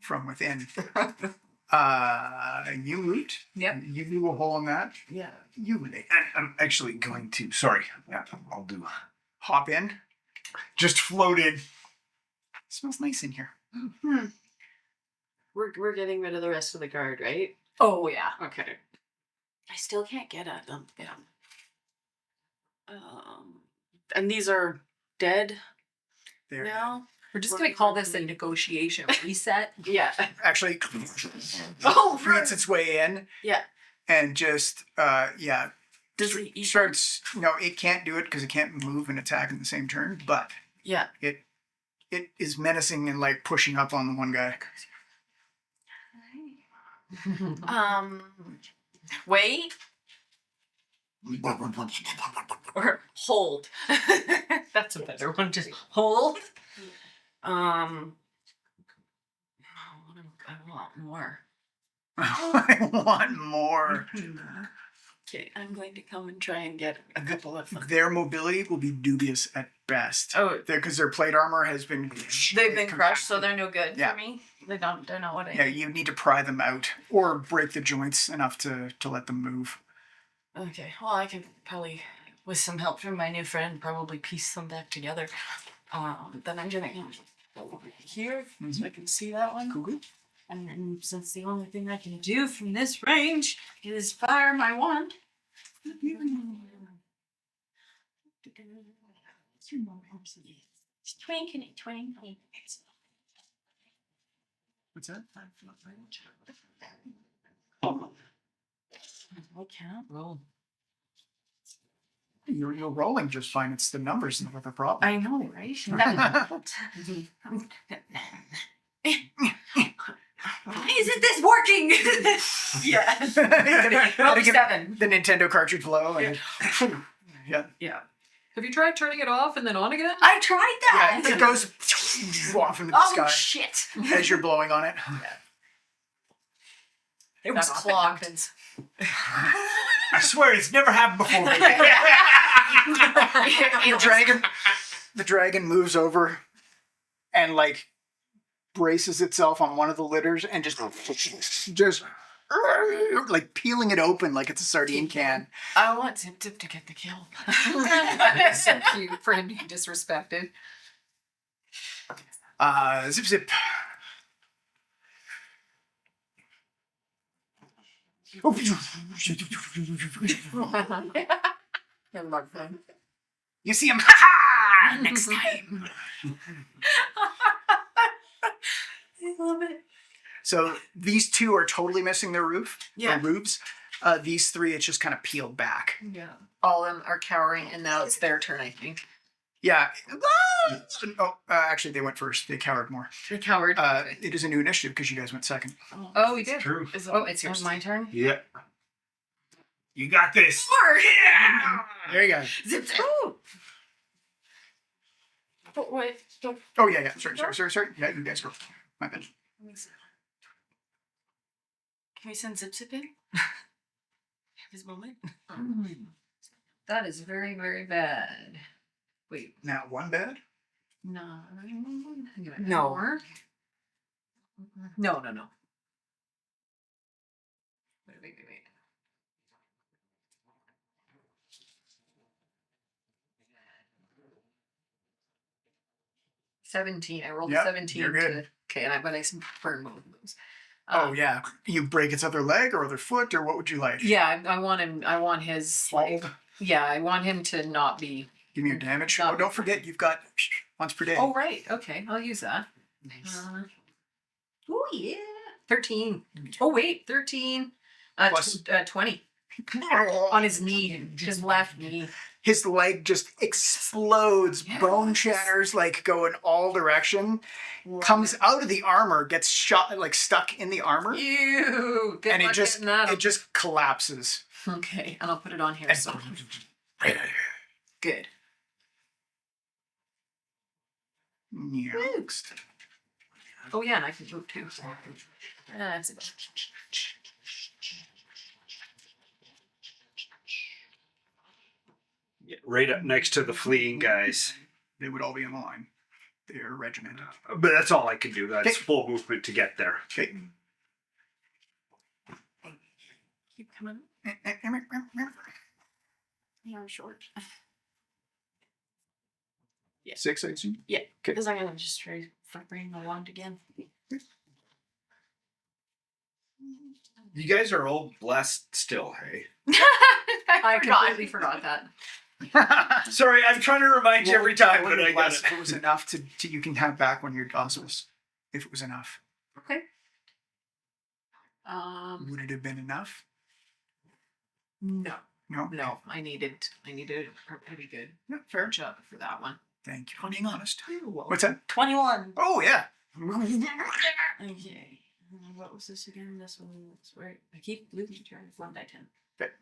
From within. You loot. Yep. You do a hole in that. Yeah. You loot. I'm actually going to. Sorry. Yeah, I'll do. Hop in. Just float in. Smells nice in here. We're getting rid of the rest of the guard, right? Oh yeah. Okay. I still can't get at them. Yeah. And these are dead There. now. We're just gonna call this a negotiation reset. Yeah. Actually, Oh, creates its way in. Yeah. And just, Does he eat? starts. No, it can't do it because it can't move and attack in the same turn. But Yeah. it is menacing and like pushing up on the one guy. Wait. Or hold. That's a better one. Just hold. I want more. I want more. Okay, I'm going to come and try and get a couple of them. Their mobility will be dubious at best. Oh, Because their plate armor has been. they've been crushed, so they're no good Yeah. for me. They're not what I Yeah, need. you need to pry them out or break the joints enough to let them move. Okay, well, I can probably, with some help from my new friend, probably piece them back together. Then I'm gonna go over here so I can see that one. Cool. And then since the only thing I can do from this range is fire my wand. Twinkly. What's that? I can't roll. You're rolling just fine. It's the numbers that are the problem. I know, right? Isn't this working? Yeah. Gotta give 7. the Nintendo cartridge blow. And yeah. Yeah. Have you tried turning it off and then on again? I tried that. Yeah, it goes off into the Oh sky shit! as you're blowing on it. It was That often clogged. happens. I swear it's never happened before. The dragon moves over and like braces itself on one of the litters and just like peeling it open like it's a sardine can. I want Zip Zip to get the kill. That's so cute for him to be disrespected. Zip Zip. You see him. Ha! Next time. I love it. So these two are totally missing their roof. Yeah. Or roofs. These three, it's just kind of peeled back. Yeah. All of them are cowering, and now it's their turn, I think. Yeah. Actually, they went first. They cowered more. The coward. It is a new initiative because you guys went second. Oh, we did. True. Is it, Oh, it's yours. my turn? Yeah. You got this. Yeah. There you go. Zip Zip. But wait. Oh yeah. Sorry. Yeah, you guys go. My bad. Can we send Zip Zip in? His moment? That is very, very bad. Wait. Now one bad. No. No. More? No. Wait. 17. I rolled Yep, 17. you're good. Okay, and I bet I burn both of those. Oh yeah. You break its other leg or other foot or what would you like? Yeah, I want him. I want his like. Hold. Yeah, I want him to not be. Give me your damage. Not- Oh, don't forget you've got once per day. Oh right. Okay, I'll use that. Oh yeah. 13. Oh wait, 13. Plus- 20 on his knee, his left knee. His leg just explodes, bone shatters, like go in all direction. Comes out of the armor, gets shot, like stuck in the armor, Ew. Good and luck getting that. it just collapses. Okay, and I'll put it on here. And- So good. Next. Oh yeah, and I can move too. That's it. Right up next to the fleeing guys. They would all be in line. They're regimented. But that's all I can do. That's Okay. full movement to get there. Okay. Keep coming. Yeah, short. 6, I assume. Yeah, Okay. because I'm gonna just try bring my wand again. You guys are all blessed still, hey? I completely forgot that. Sorry, I'm trying to remind you every time, but I got Bless it. if it was enough to you can have back when you're hospice. If it was enough. Okay. Would it have been enough? No. No. No, I needed a pretty good No, fair. job for that one. Thank you for being honest. What's What's that? 21. Oh yeah. Okay. What was this again? This one was where I keep losing track of 1 by 10. Okay.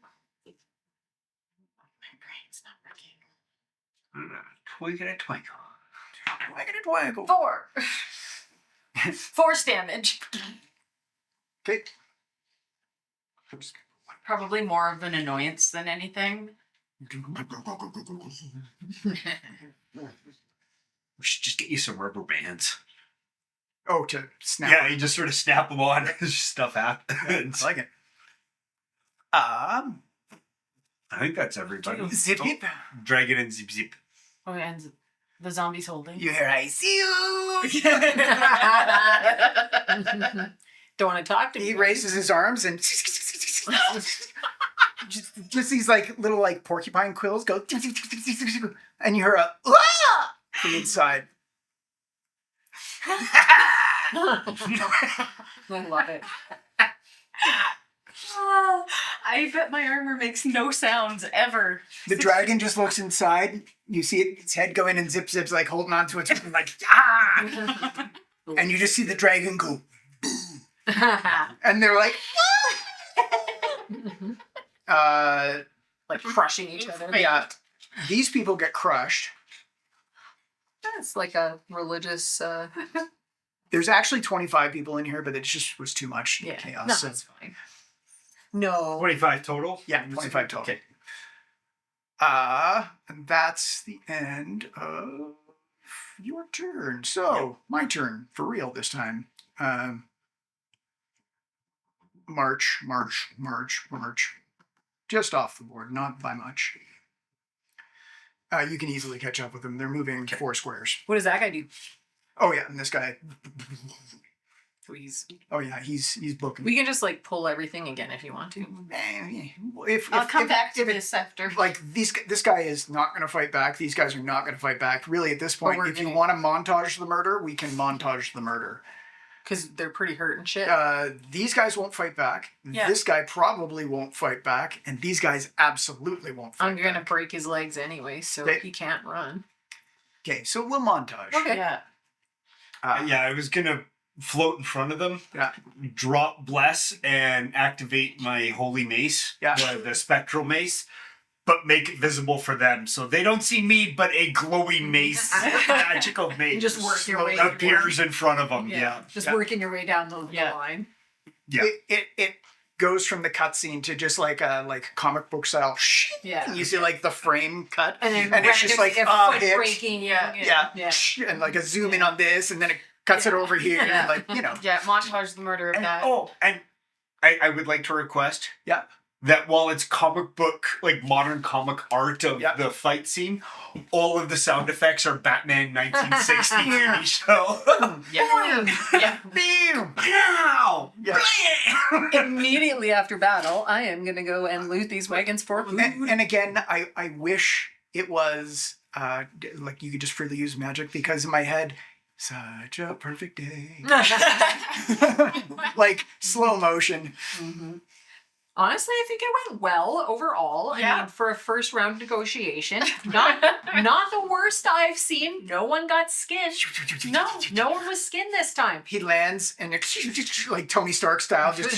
My brain's not working. Twinkle, twinkle. Twinkle. 4. Force damage. Okay. Probably more of an annoyance than anything. We should just get you some rubber bands. Oh, to snap. Yeah, you just sort of snap them on. Stuff happens. I like it. I think that's everybody. Zip zip. Dragon and zip zip. Oh, and the zombie's holding. You hear I see you. Don't want to talk to me. He raises his arms and just these like little like porcupine quills go, and you hear a "Ah!" from inside. I love it. I bet my armor makes no sounds ever. The dragon just looks inside. You see its head go in and zips like holding on to its like ah, and you just see the dragon go, and they're like, Like crushing each other. yeah, these people get crushed. It's like a religious. There's actually 25 people in here, but it just was too much Yeah. chaos. No, so- that's fine. No. 25 total? Yeah, 25 total. Okay. And that's the end of your turn. So, my turn, for real this time. March. Just off the board, not by much. You can easily catch up with them. They're moving 4 squares. What does that guy do? Oh yeah, and this guy. Please. Oh yeah, he's booking. We can just like pull everything again if you want to. I'll come back to this after. Like this guy is not going to fight back. These guys are not going to fight back. Really, at this point, we're if you gonna- want to montage the murder, we can montage the murder. Because they're pretty hurt and shit. These guys won't fight back. Yeah. This guy probably won't fight back, and these guys absolutely won't fight I'm gonna back. break his legs anyway, so They- he can't run. Okay, so we'll montage. Okay. Yeah. Yeah, I was going to float in front of them, Yeah. drop bless, and activate my holy mace, Yeah. the spectral mace, but make it visible for them. So they don't see me, but a glowing mace, magical mace, You just work your way appears in front of them. Yeah. Just Yeah. working your way down the Yeah. line. Yeah. It goes from the cutscene to just like a comic book style. Yeah. You see like the frame cut, And then and it's just like foot hit. breaking. Yeah. Yeah. And like a zoom in on this, and then it cuts it over here, Yeah. like Yeah, montage the murder of And, that. and I would like to request Yeah. that while it's comic book, like modern comic art of Yeah. the fight scene, all of the sound effects are Batman 1960 TV show. Yeah. Yeah. Pow! Yeah. Immediately after battle, I am gonna go and loot these wagons for food. And again, I wish it was like you could just freely use magic, because in my head, such a perfect day. Like slow motion. Honestly, I think it went well overall. I Yeah. mean, for a first round negotiation, not the worst I've seen. No one got skinned. No one was skinned this time. He lands and it's like Tony Stark style, just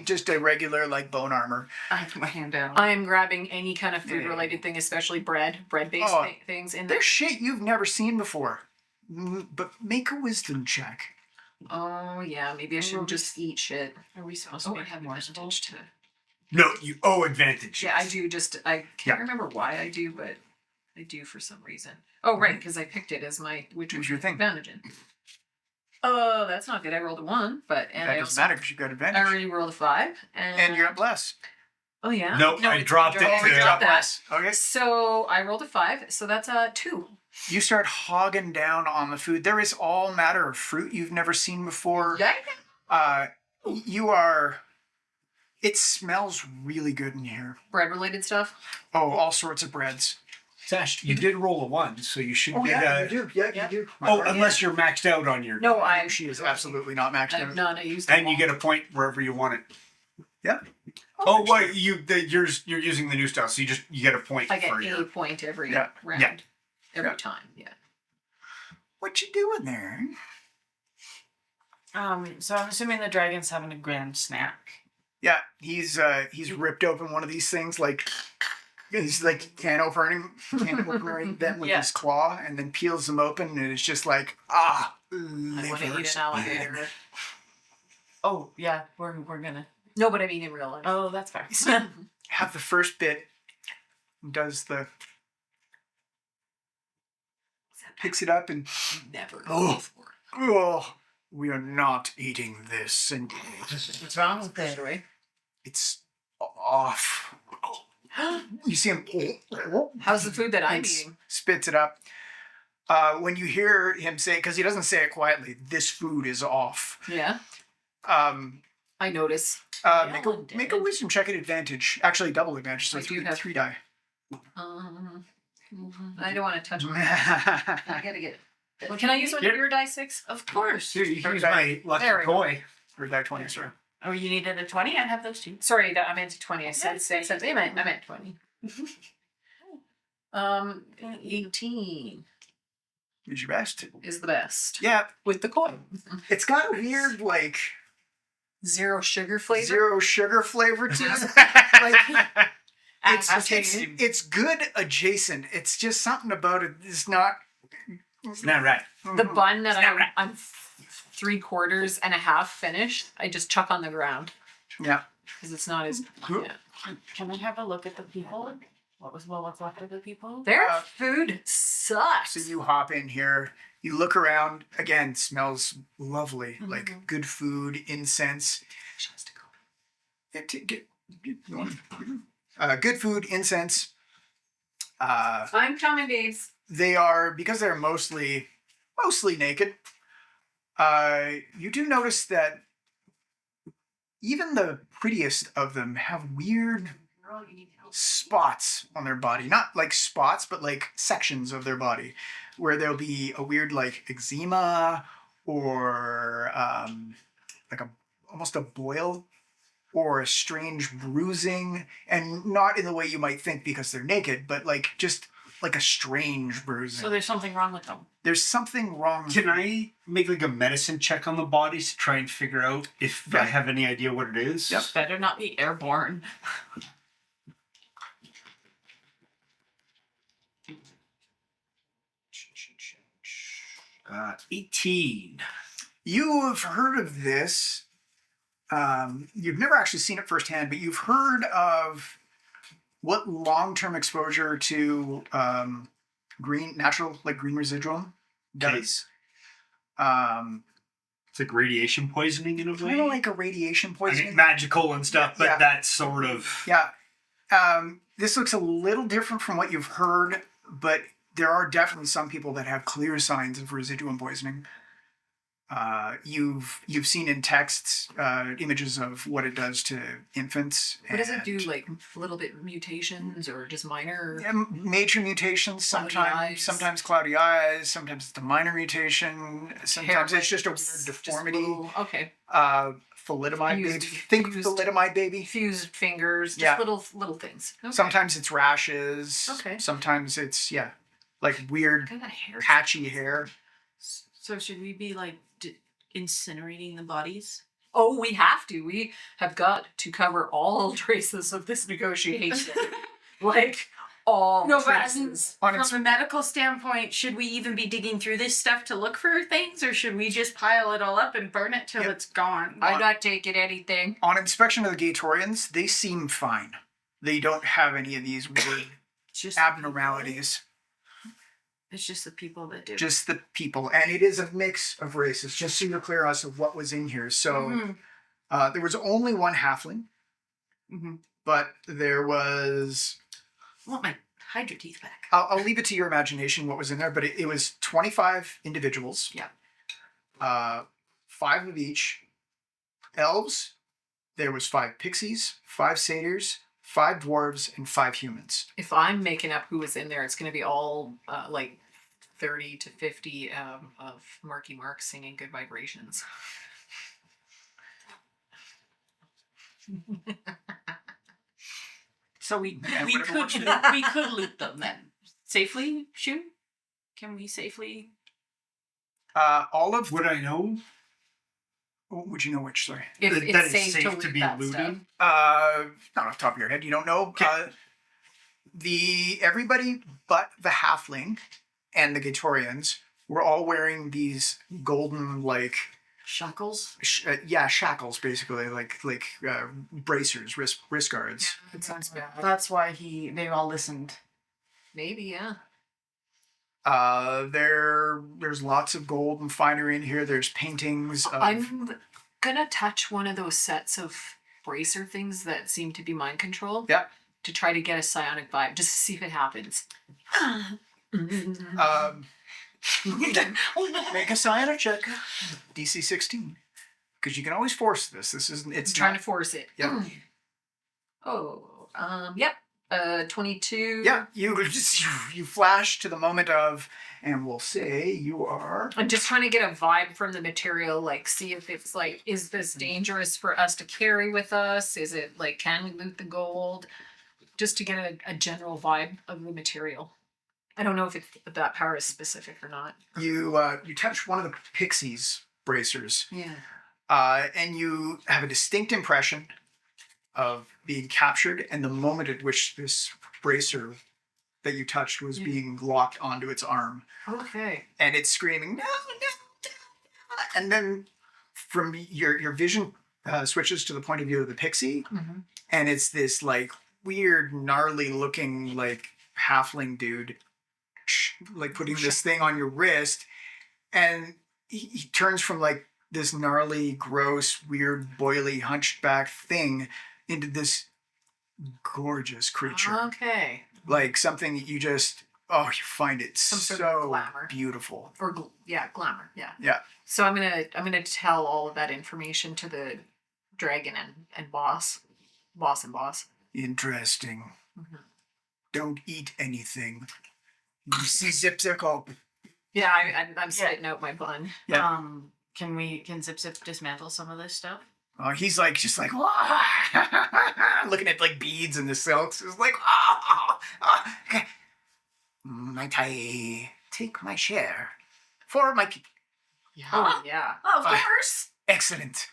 just a regular like bone armor. I put my hand down. I am grabbing any kind of food related thing, especially bread-based Oh, things in there. There's shit you've never seen before. But make a wisdom check. Oh yeah, maybe I shouldn't just eat shit. Are we supposed Oh, to I be have more advantage to. No, you owe advantage. Yeah, I do. I can't remember why I do, but I do for some reason. Oh right, because I picked it as my which Choose was your thing. advantage in. Oh, that's not good. I rolled a 1, but and That I doesn't also matter because you got I advantage. already rolled a 5, And you're up less. Oh yeah. No, No, I you dropped it dropped- to... you dropped that. Less. Okay. So I rolled a 5, so that's a 2. You start hogging down on the food. There is all matter of fruit you've never seen before. Yeah. You are. It smells really good in here. Bread related stuff. Oh, all sorts of breads. Sash, you did roll a 1, so you should Oh get yeah, a... you do. Yeah, Yeah. you do. Oh, unless you're maxed out on your... No, I She is absolutely not maxed I've out. none. I used And you get a point wherever you want it. Yeah. Oh, wait, you're using the new style, so you get a point I get for a your... point every Yeah. round. Yeah. Every Yeah. time. Yeah. What you doing there? So I'm assuming the dragon's having a grand snack. Yeah, he's ripped open one of these things like He's like can opening them with Yeah. his claw, and then peels them open, and it's just like I want to eat livers. an alligator. Oh yeah, we're gonna. No, but I mean in real life. Oh, that's fair. Have the first bit, does the picks it up and Never. Oh. oh, we are not eating this, and What's wrong with it? it's off. You see him How's the food that I'm and eating? spits it up. When you hear him say, because he doesn't say it quietly, this food is off. Yeah, Um, I notice. make a wisdom check at advantage. Actually, double advantage. So I do have- 3 die. I don't want to touch my. I gotta get. Well, can I use one of your die 6? Of course. Here, you can use my lucky There we go. toy. Or die 20, sorry. Oh, you needed a 20? I have those too. Sorry, I meant 20. I said 6. I meant 20. 18 Use your best. is the best. Yeah, With the coin. it's got a weird, like, Zero sugar flavor. zero sugar flavor to it. It's good adjacent. It's just something about it is not. It's not right. The bun that I'm 3/4 and a half finished, I just chuck on the ground Yeah. because it's not as. Yeah. Can I have a look at the people? What was left of the people? Their Uh, food sucks. So you hop in here, you look around, again, smells lovely, like good food, incense. Get going. Good food, incense. I'm coming, babes. They are, because they're mostly naked, you do notice that even the prettiest of them have weird spots on their body. Not like spots, but like sections of their body where there'll be a weird like eczema or like almost a boil or a strange bruising, and not in the way you might think because they're naked, but like just like a strange bruising. So there's something wrong with them. There's something wrong. Can I make like a medicine check on the bodies to try and figure out if I have any idea what it is? Yep. Better not be airborne. 18. You have heard of this. You've never actually seen it firsthand, but you've heard of what long-term exposure to natural green residual does. It's like radiation poisoning in a way. Kind of like a radiation I poisoning. mean, magical and stuff, but Yeah. that sort of. Yeah. This looks a little different from what you've heard, but there are definitely some people that have clear signs of residuum poisoning. You've seen in texts images of what it does to infants. What does it do? Like a little bit mutations or just minor? Yeah, major mutations, Cloudy eyes. sometimes cloudy eyes, sometimes it's a minor mutation, sometimes it's just a weird Just deformity. okay. Thalidomide Fused- baby. Think fused- thalidomide baby. Fused fingers, just Yeah. little things. Okay. Sometimes it's rashes. Okay. Sometimes it's like weird Look at that hair. patchy hair. So should we be like incinerating the bodies? Oh, we have to. We have got to cover all traces of this negotiation. Like all No, but as in, traces. from a medical standpoint, should we even be digging through this stuff to look for things, or should we just pile it all up and burn it till Yep. it's gone? I'm not taking anything. On inspection of the Gatorians, they seem fine. They don't have any of these weird It's just abnormalities. It's just the people that do. Just the people, and it is a mix of races. Just so you're clear as to what was in here. So there was only one halfling, but there was. I want my Hydra teeth back. I'll leave it to your imagination what was in there, but it was 25 individuals. Yeah. 5 of each. Elves. There was 5 pixies, 5 satyrs, 5 dwarves, and 5 humans. If I'm making up who was in there, it's going to be all like 30 to 50 of Marky Mark singing Good Vibrations. So we whatever could loot them then safely. Shoot, can we safely? All of. Would I know? Would you know which? Sorry. If That it's it's safe, safe to to loot be that looted? stuff. Not off the top of your head. You don't know. Everybody but the halfling and the Gatorians were all wearing these golden Shackles. shackles, basically bracers, wrist guards. That sounds bad. That's why they all listened. Maybe, yeah. There's lots of gold and finery in here. There's paintings. I'm gonna touch one of those sets of bracer things that seem to be mind control. Yeah. To try to get a psionic vibe, just to see if it happens. Make a psionic check. DC 16. Because you can always force this. This isn't. It's trying to force it. Yeah. Yep. 22. Yeah. You flash to the moment of, and we'll say you are. I'm just trying to get a vibe from the material, see if it's is this dangerous for us to carry with us? Is it can we loot the gold? Just to get a general vibe of the material. I don't know if that power is specific or not. You touch one of the pixies bracers. Yeah. And you have a distinct impression of being captured and the moment at which this bracer that you touched was being locked onto its arm. Okay. And it's screaming, no, no, no. And then from your vision switches to the point of view of the pixie. Mm-hmm. And it's this weird, gnarly looking halfling dude putting this thing on your wrist. And he turns from this gnarly, gross, weird, boily, hunchback thing into this gorgeous creature. Okay. Something that you just, you find it Some so sort of glamour. beautiful. Or glamour. Yeah. Yeah. So I'm gonna tell all of that information to the dragon and boss and boss. Interesting. Mm-hmm. Don't eat anything. You see Zip Zip up. Yeah, I'm spitting out my bun. Yeah. Can Zip Zip dismantle some of this stuff? He's just looking at beads and the silks. It's okay. Might I take my share for my? Yeah. Oh yeah. Oh, of course. Excellent.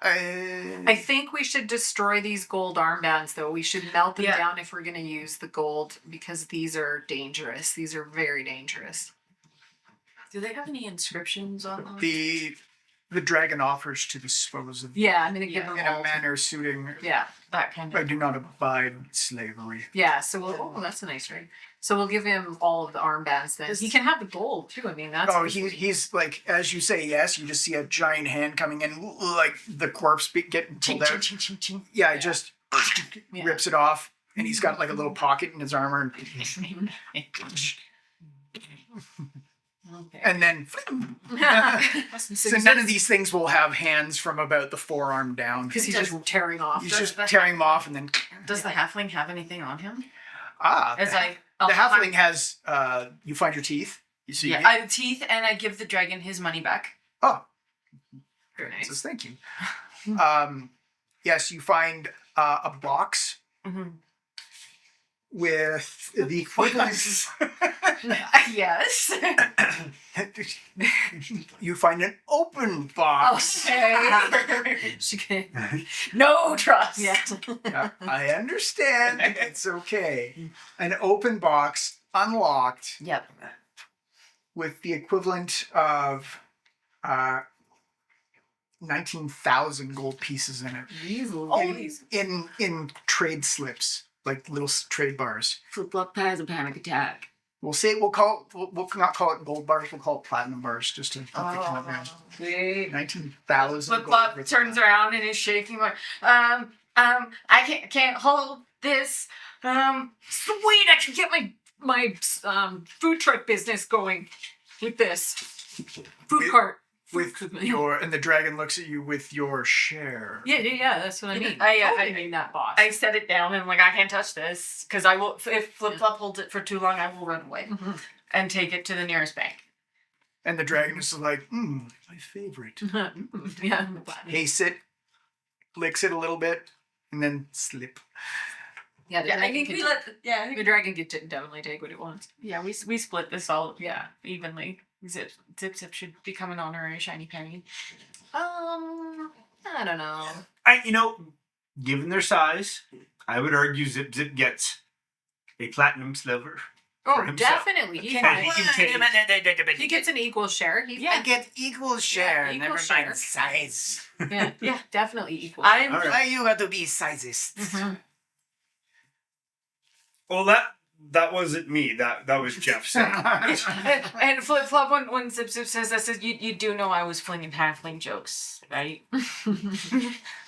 I think we should destroy these gold armbands, though. We should melt them down if we're going to use the gold, because these are dangerous. These are very dangerous. Do they have any inscriptions on them? The dragon offers to dispose of. Yeah, I'm going to give them in all. a manner suiting. Yeah, that kind of. I do not abide slavery. Yeah, so that's a nice ring. So we'll give him all of the armbands then. He can have the gold too. I mean, that's. Oh, he's as you say yes, you just see a giant hand coming in, the corpse getting pulled out. Ching, ching, ching. Yeah, it just rips it off, and he's got a little pocket in his armor. Okay. And then, so none of these things will have hands from about the forearm down. Because he's just tearing off. He's just tearing them off, and then. Does the halfling have anything on him? The halfling has. You find your teeth. You see. Yeah, I have teeth, and I give the dragon his money back. Oh. Very nice. Says thank you. Yes, you find a box. Mm-hmm. With the equivalent. Yes. You find an open box. Okay. No trust. Yeah, I understand. It's okay. An open box, unlocked. Yep. With the equivalent of 19,000 gold pieces in it. In trade slips. Little trade bars. Flip-flop has a panic attack. We'll not call it gold bars. We'll call it platinum bars, just to help the count down. 19,000. Flip-flop turns around and is shaking I can't hold this. Sweet, I can get my food truck business going with this food cart. And the dragon looks at you with your share. Yeah, that's what I mean. I mean that, boss. I set it down and I can't touch this because I will. If Flip Flop holds it for too long, I will run away and take it to the nearest bank. And the dragon is my favorite. Yeah. Haste it, licks it a little bit, and then slip. Yeah, the dragon can definitely take what it wants. Yeah, we split this all evenly. Zip Zip should become an honorary shiny penny. I don't know. Given their size, I would argue Zip Zip gets a platinum sliver. Oh, for himself. definitely. He And he can take. He gets an equal share. I get equal share, equal never share. mind size. Yeah, definitely equal. I'm All right. Why you got to be sizist? Mhm. Well, that wasn't me. That was Jeff saying. And flip flop when Zip Zip says that, says you do know I was flinging halfling jokes, right?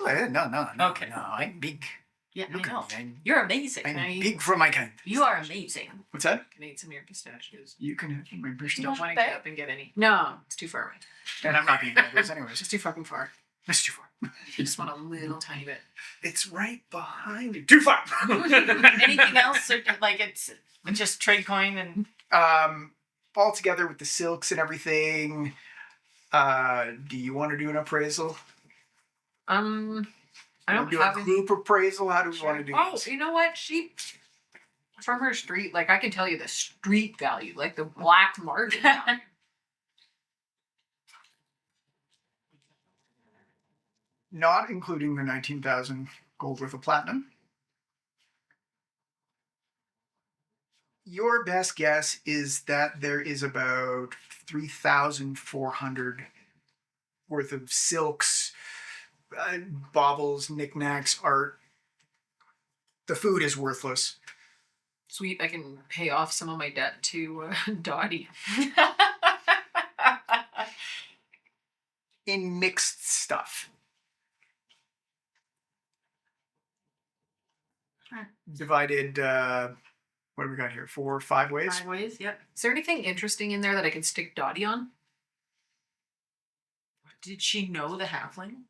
No. Okay. No, I'm big. Yeah, Look I know. at me. You're amazing. I'm big for my kind. You are amazing. What's that? Can I eat some of your pistachios? You can have my Just personal. don't want to get up and get any. No, it's too far away. And I'm not being those anyways. It's too fucking far. It's too far. I just want a little tiny bit. It's right behind you. Too far. Anything else? Or, like it's just trade coin and All together with the silks and everything. Do you want to do an appraisal? I don't do have a any. group appraisal. How do we want to do Oh, this? you know what? She from her street, like I can tell you the street value, like the black market value. Not including the 19,000 gold worth of platinum. Your best guess is that there is about 3,400 worth of silks, baubles, knickknacks, art. The food is worthless. Sweet, I can pay off some of my debt to Dottie. In mixed stuff. Divided, what do we got here? 4 or 5 ways? 5 ways. Yep. Is there anything interesting in there that I can stick Dottie on? Did she know the halfling?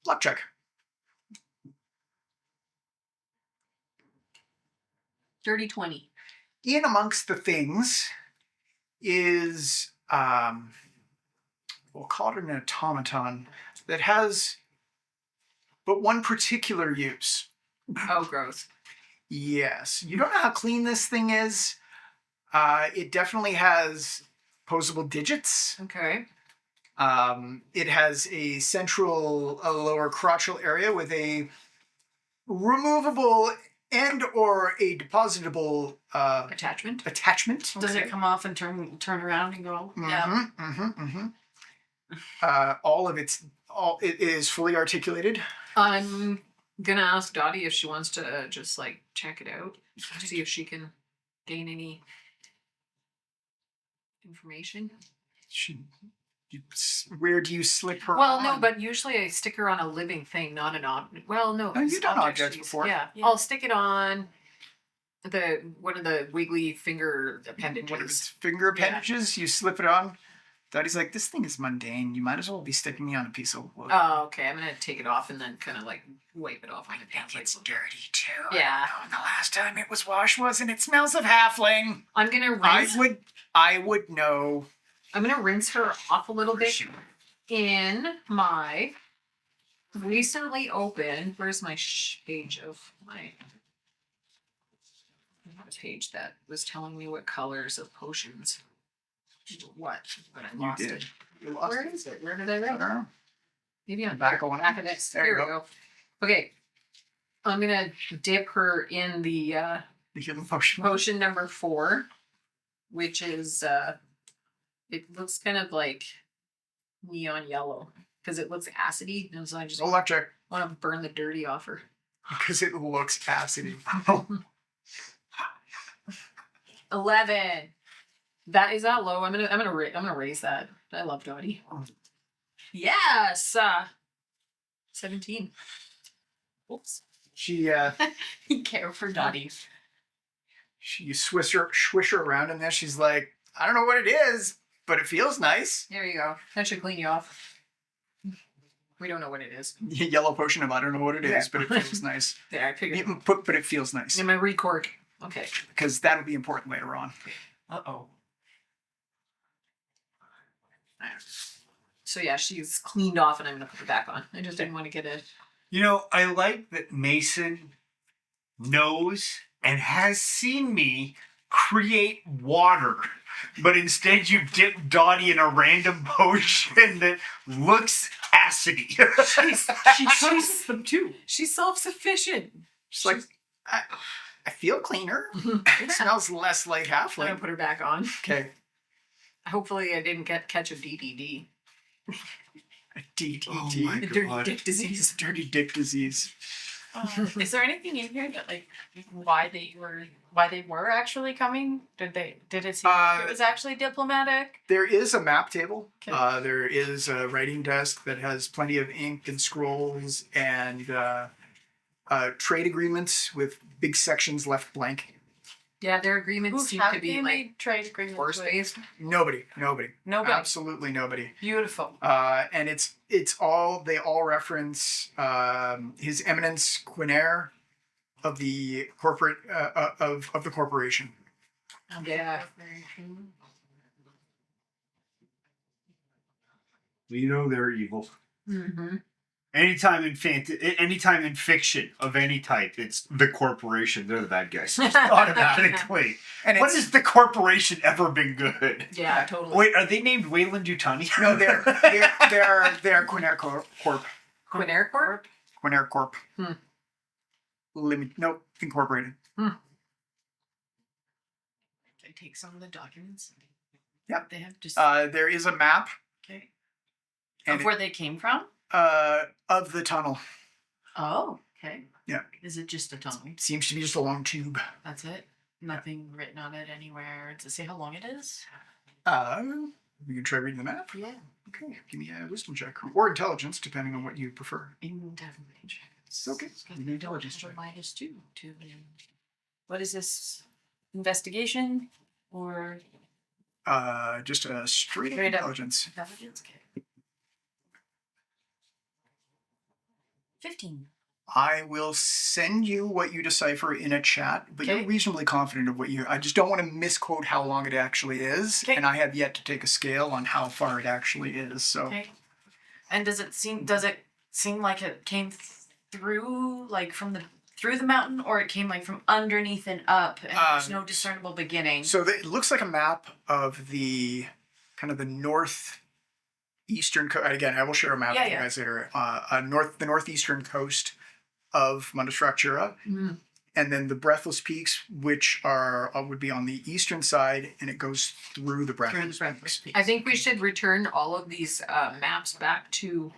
Luck check. Dirty 20. In amongst the things is, we'll call it an automaton that has but one particular use. Oh, gross. Yes. You don't know how clean this thing is. It definitely has posable digits. Okay. It has a central lower crotchal area with a removable and or a depositable Attachment. attachment. Does it come off and turn around and go? Yeah. All of it is fully articulated. I'm gonna ask Dottie if she wants to just like check it out, see if she can gain any information. Where do you slip her Well, on? no, but usually I stick her on a living thing, not an object. Well, no, Oh, you've it's done objects she's- before. Yeah. I'll stick it on one of the wiggly finger appendages. One of its finger appendages, you slip it on. Daddy's like, this thing is mundane. You might as well be sticking me on a piece of wood. Oh, okay. I'm gonna take it off and then kind of like wipe it off on the think it's dirty too. Yeah. I don't know, the last time it was washed wasn't. It smells of halfling. I'm gonna rinse. I would know. I'm gonna rinse her off a little bit in my recently opened. Where's my page of my? A page that was telling me what colors of potions. What? But I lost it. You lost Where it. is it? Where did I I write? don't know. Maybe on Back one. back of this. There you Here we go. Okay. I'm gonna dip her in the The healing potion. potion number 4, which is it looks kind of like neon yellow because it looks acidy, and so I just Roll luck check. want to burn the dirty off her. Because it looks acidy. 11. That is that low. I'm gonna raise that. I love Dottie. Yes. 17. Oops. She Care for Dottie. she swish her around, and then she's like, I don't know what it is, but it feels nice. There you go. That should clean you off. We don't know what it is. Yellow potion of I don't know what it is, but it feels nice. There, I figured. But it feels nice. In my recork. Okay. Because that'll be important later on. Uh-oh. So yeah, she's cleaned off, and I'm gonna put her back on. I just didn't want to get it. You know, I like that Mason knows and has seen me create water, but instead you dip Dottie in a random potion that looks acidy. She's them too. She's self-sufficient. She's like, I feel cleaner. It smells less like I'm gonna halfling. put her back on. Okay. Hopefully, I didn't catch a DDD. A DDT. Oh my The dirty God. dick disease. Dirty dick disease. Is there anything in here that like why they were actually coming? Did it seem like it was actually diplomatic? There is a map table. Okay. There is a writing desk that has plenty of ink and scrolls and trade agreements with big sections left blank. Yeah, their agreements seem to be like made trade agreements force with? based. Nobody. Nobody. Absolutely nobody. Beautiful. And it's all, they all reference His Eminence Quinaire of the corporate of the corporation. Yeah. You know they're evil. Mm-hmm. Anytime in fiction of any type, it's the corporation. They're the bad guys. Just automatically. And When it's, has the corporation ever been good? Yeah, totally. Wait, are they named Wayland Yutani? no, they're Quinaire Corp. Quinaire Corp? Quinaire Corp. Hmm. Nope, incorporated. Can I take some of the documents? Yep. They have just There is a map okay. and Of where they came from? of the tunnel. Oh, okay. Yeah. Is it just a tunnel? Seems to be just a long tube. That's it? Nothing written on it anywhere. Does it say how long it is? You can try reading the map. Yeah. Okay, give me a wisdom check or intelligence, depending on what you prefer. Intelligence. Okay. Intelligence check. -2 to what is this? Investigation or Just a straight Straight up. intelligence. intelligence? Okay. 15. I will send you what you decipher in a chat, but Okay. you're reasonably confident of what you. I just don't want to misquote how long it actually is, Okay. and I have yet to take a scale on how far it actually is. So Okay. And does it seem like it came through like through the mountain, or it came like from underneath and up, and there's no discernible beginning? it looks like a map of the kind of the northeastern coast. Again, I will share a map with you guys later. The northeastern coast of Mundus Fractura, Mm. and then the Breathless Peaks, which would be on the eastern side, and it goes through the Breathless Peaks. I think we should return all of these maps back to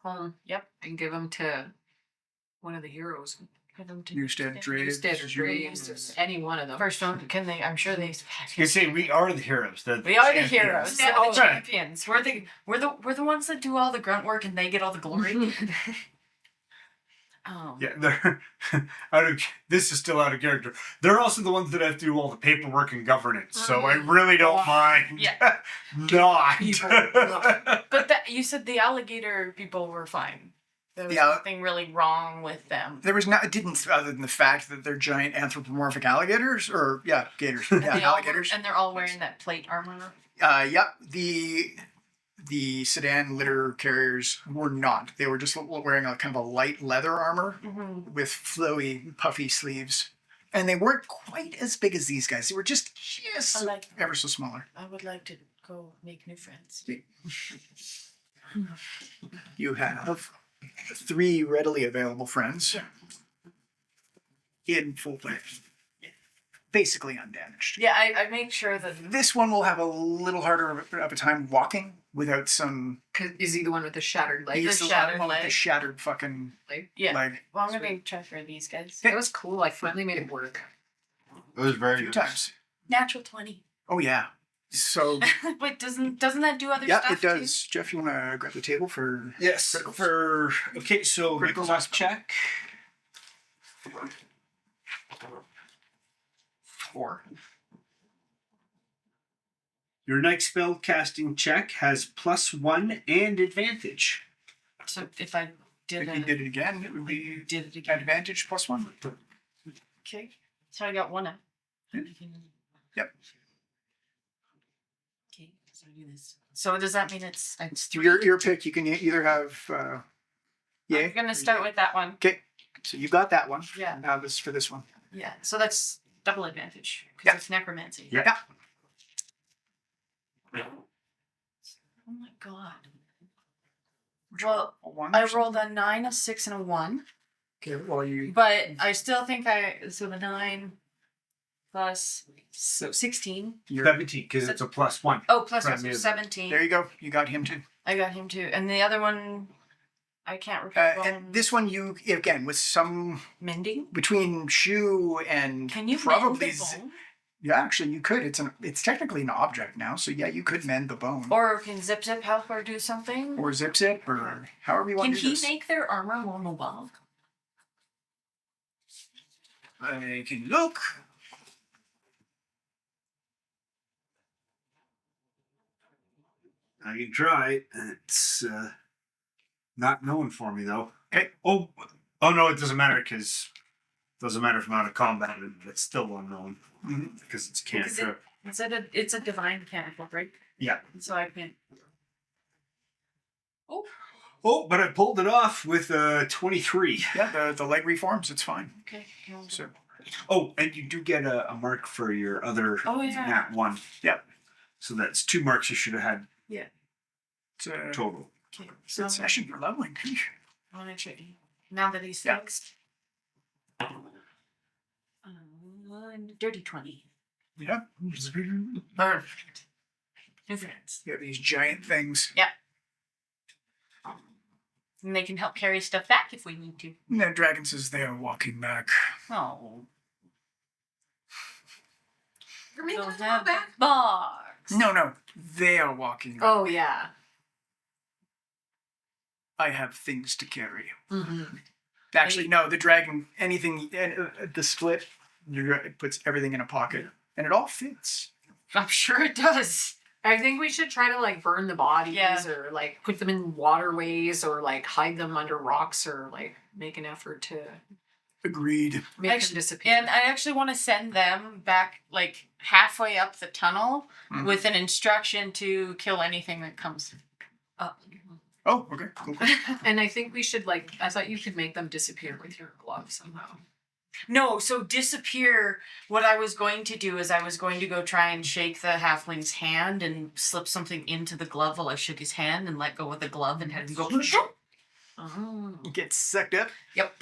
home. Yep. And give them to one of the heroes. Newstead, Drake, Instead of Dreams, any one of them. First one, can they? I'm sure they. You say we are the heroes. We are the heroes. Yeah, We're the right. champions. We're the ones that do all the grunt work and they get all the glory. Yeah, they're this is still out of character. They're also the ones that have to do all the paperwork and governance. So I really don't mind. Yeah. Not. But you said the alligator people were fine. There was nothing really wrong with them. There was it didn't, other than the fact that they're giant anthropomorphic alligators, or gators, alligators. And they're all wearing that plate armor. Yep. The sedan litter carriers were not. They were just wearing a kind of a light leather armor with flowy, puffy sleeves. And they weren't quite as big as these guys. They were just ever so smaller. I would like to go make new friends. You have 3 readily available friends in full play. Basically undamaged. Yeah, I make sure that This one will have a little harder of a time walking without some. Is he the one with the shattered leg? He's the shattered one with the leg. shattered fucking yeah. leg. Well, I'm gonna try for these guys. That was cool. I finally made it work. It was A very few nice. times. Natural 20. Oh yeah. So Wait, doesn't that do other yeah, stuff? it does. Jeff, you want to grab the table for? Yes. Okay, so Critical Nicholas check. 4. Your next spell casting check has +1 and advantage. So if I did If you did it again, it would be did it again. advantage +1. Okay. So I got 1 up. Yep. Okay, so I do this. So does that mean it's 3? Your pick. You can either have. Yay. I'm gonna start with that one. Okay. So you got that one. Yeah. Now this for this one. Yeah. So that's double advantage because Yeah. it's necromancy. Yeah. Oh my god. Well, A 1. I rolled a 9, a 6, and a 1. Okay, well, you. But I still think so the 9 plus 16. You're, 17, because it's a +1. Oh, plus From you. 17. there you go. You got him too. I got him too. And the other one, I can't repeat. And this one, you again with some mending. between shoe and Can you probably. mend the bone? Yeah, actually, you could. It's technically an object now, so yeah, you could mend the bone. Or can Zip help or do something? Or zip zip, or however you want Can to do he this. make their armor more mobile? I can look. I can try. It's not known for me though. Okay. Oh no, it doesn't matter because it doesn't matter if I'm out of combat. It's still unknown because it's cantrip. It's a divine mechanical, right? Yeah. So I can. Oh, but I pulled it off with 23. Yeah, the leg reforms. It's fine. Okay. So Oh, and you do get a mark for your other Oh, yeah. nat 1. Yep. So that's 2 marks you should have had it's total. Okay. good session for leveling. I want to check now that he's Yeah. fixed. Dirty 20. Yeah. Perfect. New friends. You have these giant things. And they can help carry stuff back if we need to. And the dragon says they are walking back. Oh. You're making They'll us have go back. box. No, they are walking back. Oh yeah. I have things to carry. Mm-hmm. Actually, no, the dragon, anything, the split, it puts everything in a pocket. And it all fits. I'm sure it does. I think we should try to like burn the bodies Yeah. or like put them in waterways or like hide them under rocks or like make an effort to Agreed. make them disappear. And I actually want to send them back like halfway up the tunnel with an instruction to kill anything that comes up. Oh, okay. Cool. And I think we should like I thought you could make them disappear with your glove somehow. No, so disappear. What I was going to do is I was going to go try and shake the halfling's hand and slip something into the glove while I shook his hand and let go of the glove and had him go. Oh. Get sucked up. Yep.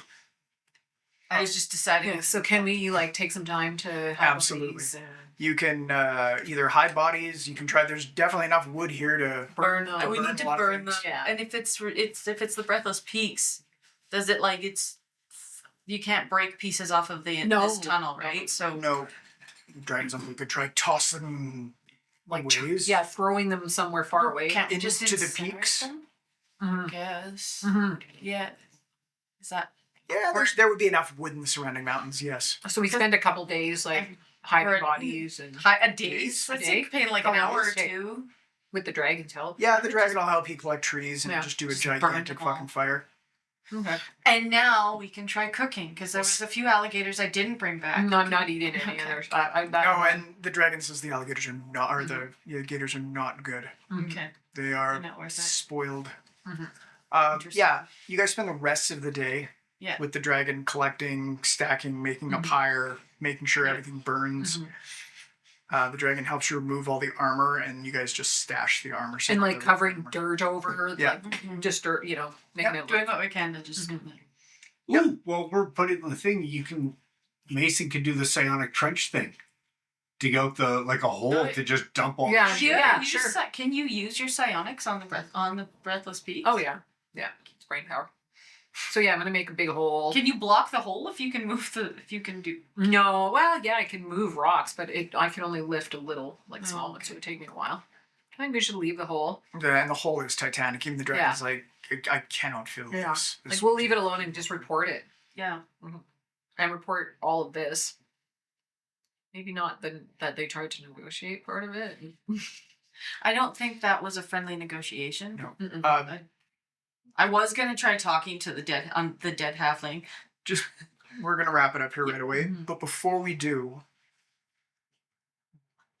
I was just deciding. Yeah, so can we like take some time to have Absolutely. these, You can either hide bodies. You can try. There's definitely enough wood here to. burn. them? We burn need a to lot of burn them. things. Yeah. And if it's the breathless peaks, does it like it's you can't break pieces off of this tunnel, right? So No, dragons. We could try toss them like ways. yeah, throwing them somewhere far away. can't we Into just the incinerate peaks? them? Mhm. Guess. Mhm. Yeah. Is that Yeah, there would be enough wood in the surrounding mountains. Yes. So we spend a couple days like hiding Or- bodies and a day? Days? Let's Day? say paying like Couple an hour or days, okay. 2. with the dragon's help. Yeah, the dragon will help you collect trees and Yeah, just do a just burn gigantic them all. fucking fire. Okay. And now we can try cooking because there was a few alligators I didn't bring back. No, I'm not eating any Okay. others. No, and the dragon says the alligators are not, or the gators are not good. Okay. They are Not worth it. spoiled. Mhm. Interesting. Yeah, you guys spend the rest of the day Yeah. with the dragon collecting, stacking, making a Mhm. pyre, making sure Yeah. everything burns. Mhm. The dragon helps you remove all the armor, and you guys just stash the armor. And somewhere like with covering armor. dirt over her, Yeah. like just dirt, you know, making it Doing look. what we can to just. Ooh, well, we're putting the thing. Mason can do the psionic trench thing. Dig out a hole to just dump all Yeah, the shit. yeah. You sure. just, can you use your psionics on the breathless peak? Oh yeah, it's brain power. So yeah, I'm gonna make a big hole. Can you block the hole if you can do? No, well, yeah, I can move rocks, but I can only lift a little, like Oh, small ones, so it would take me a while. I think we should leave the hole. And the hole is titanic. Even the dragon's like, I cannot feel Yeah. this. Like we'll leave it alone and just report it, Yeah. and report all of this. Maybe not that they tried to negotiate part of it. I don't think that was a friendly negotiation. No. Mm-mm. I was gonna try talking to the dead halfling. Just we're gonna wrap it up here right away. Mhm. But before we do,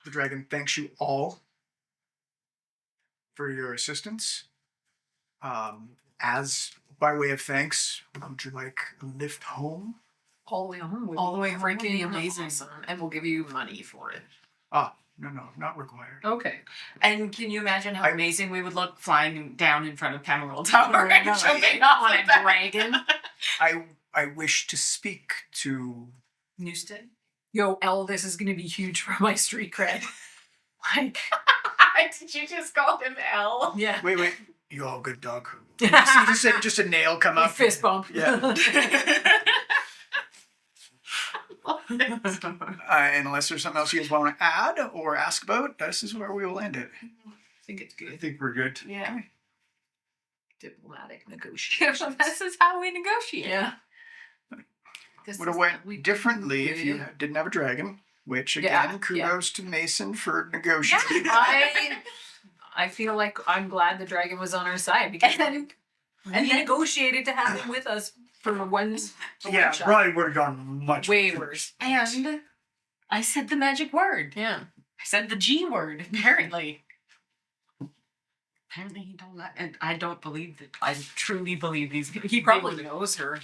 the dragon thanks you all for your assistance. As by way of thanks, would you like a lift home? All the way home. would All be the way home would be freaking amazing. awesome, and we'll give you money for it. No, not required. Okay. And can you imagine how I- amazing we would look flying down in front of Panorama Tower I know, and jumping right? off On of a that? dragon. I wish to speak to. Newstead. Yo, Elle, this is gonna be huge for my street cred. Like, did you just call him Elle? Yeah. Wait. You all good, dog? You just said just a nail come up. Fist bump. Yeah. And unless there's something else you guys want to add or ask about, this is where we will end it. I think it's I good. think we're good. Yeah. Diplomatic negotiation. This is how we negotiate. Yeah. This Would have is went how we differently if you didn't have a dragon. Which again, kudos to Mason for negotiating. I feel like I'm glad the dragon was on our side because And we negotiated to have him with us for one Yeah, shot. probably would have gone much Way worse. And I said the magic word. Yeah. I said the G word, apparently. Apparently he told that. And I don't believe that. I truly believe these. He probably knows her.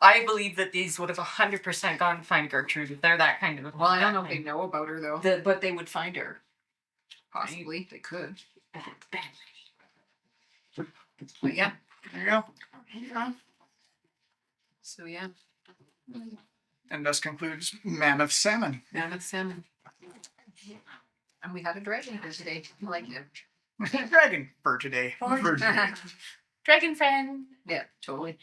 I believe that these would have 100% gone to find Gertrude if they're that kind of. Well, I don't know if they know about her though. But they would find her. Possibly they could. Bad But yeah. There you go. So yeah. And thus concludes Mammoth Salmon. Mammoth salmon. And we had a dragon here today. I like it. Dragon for today. Dragon friend. Yeah, totally.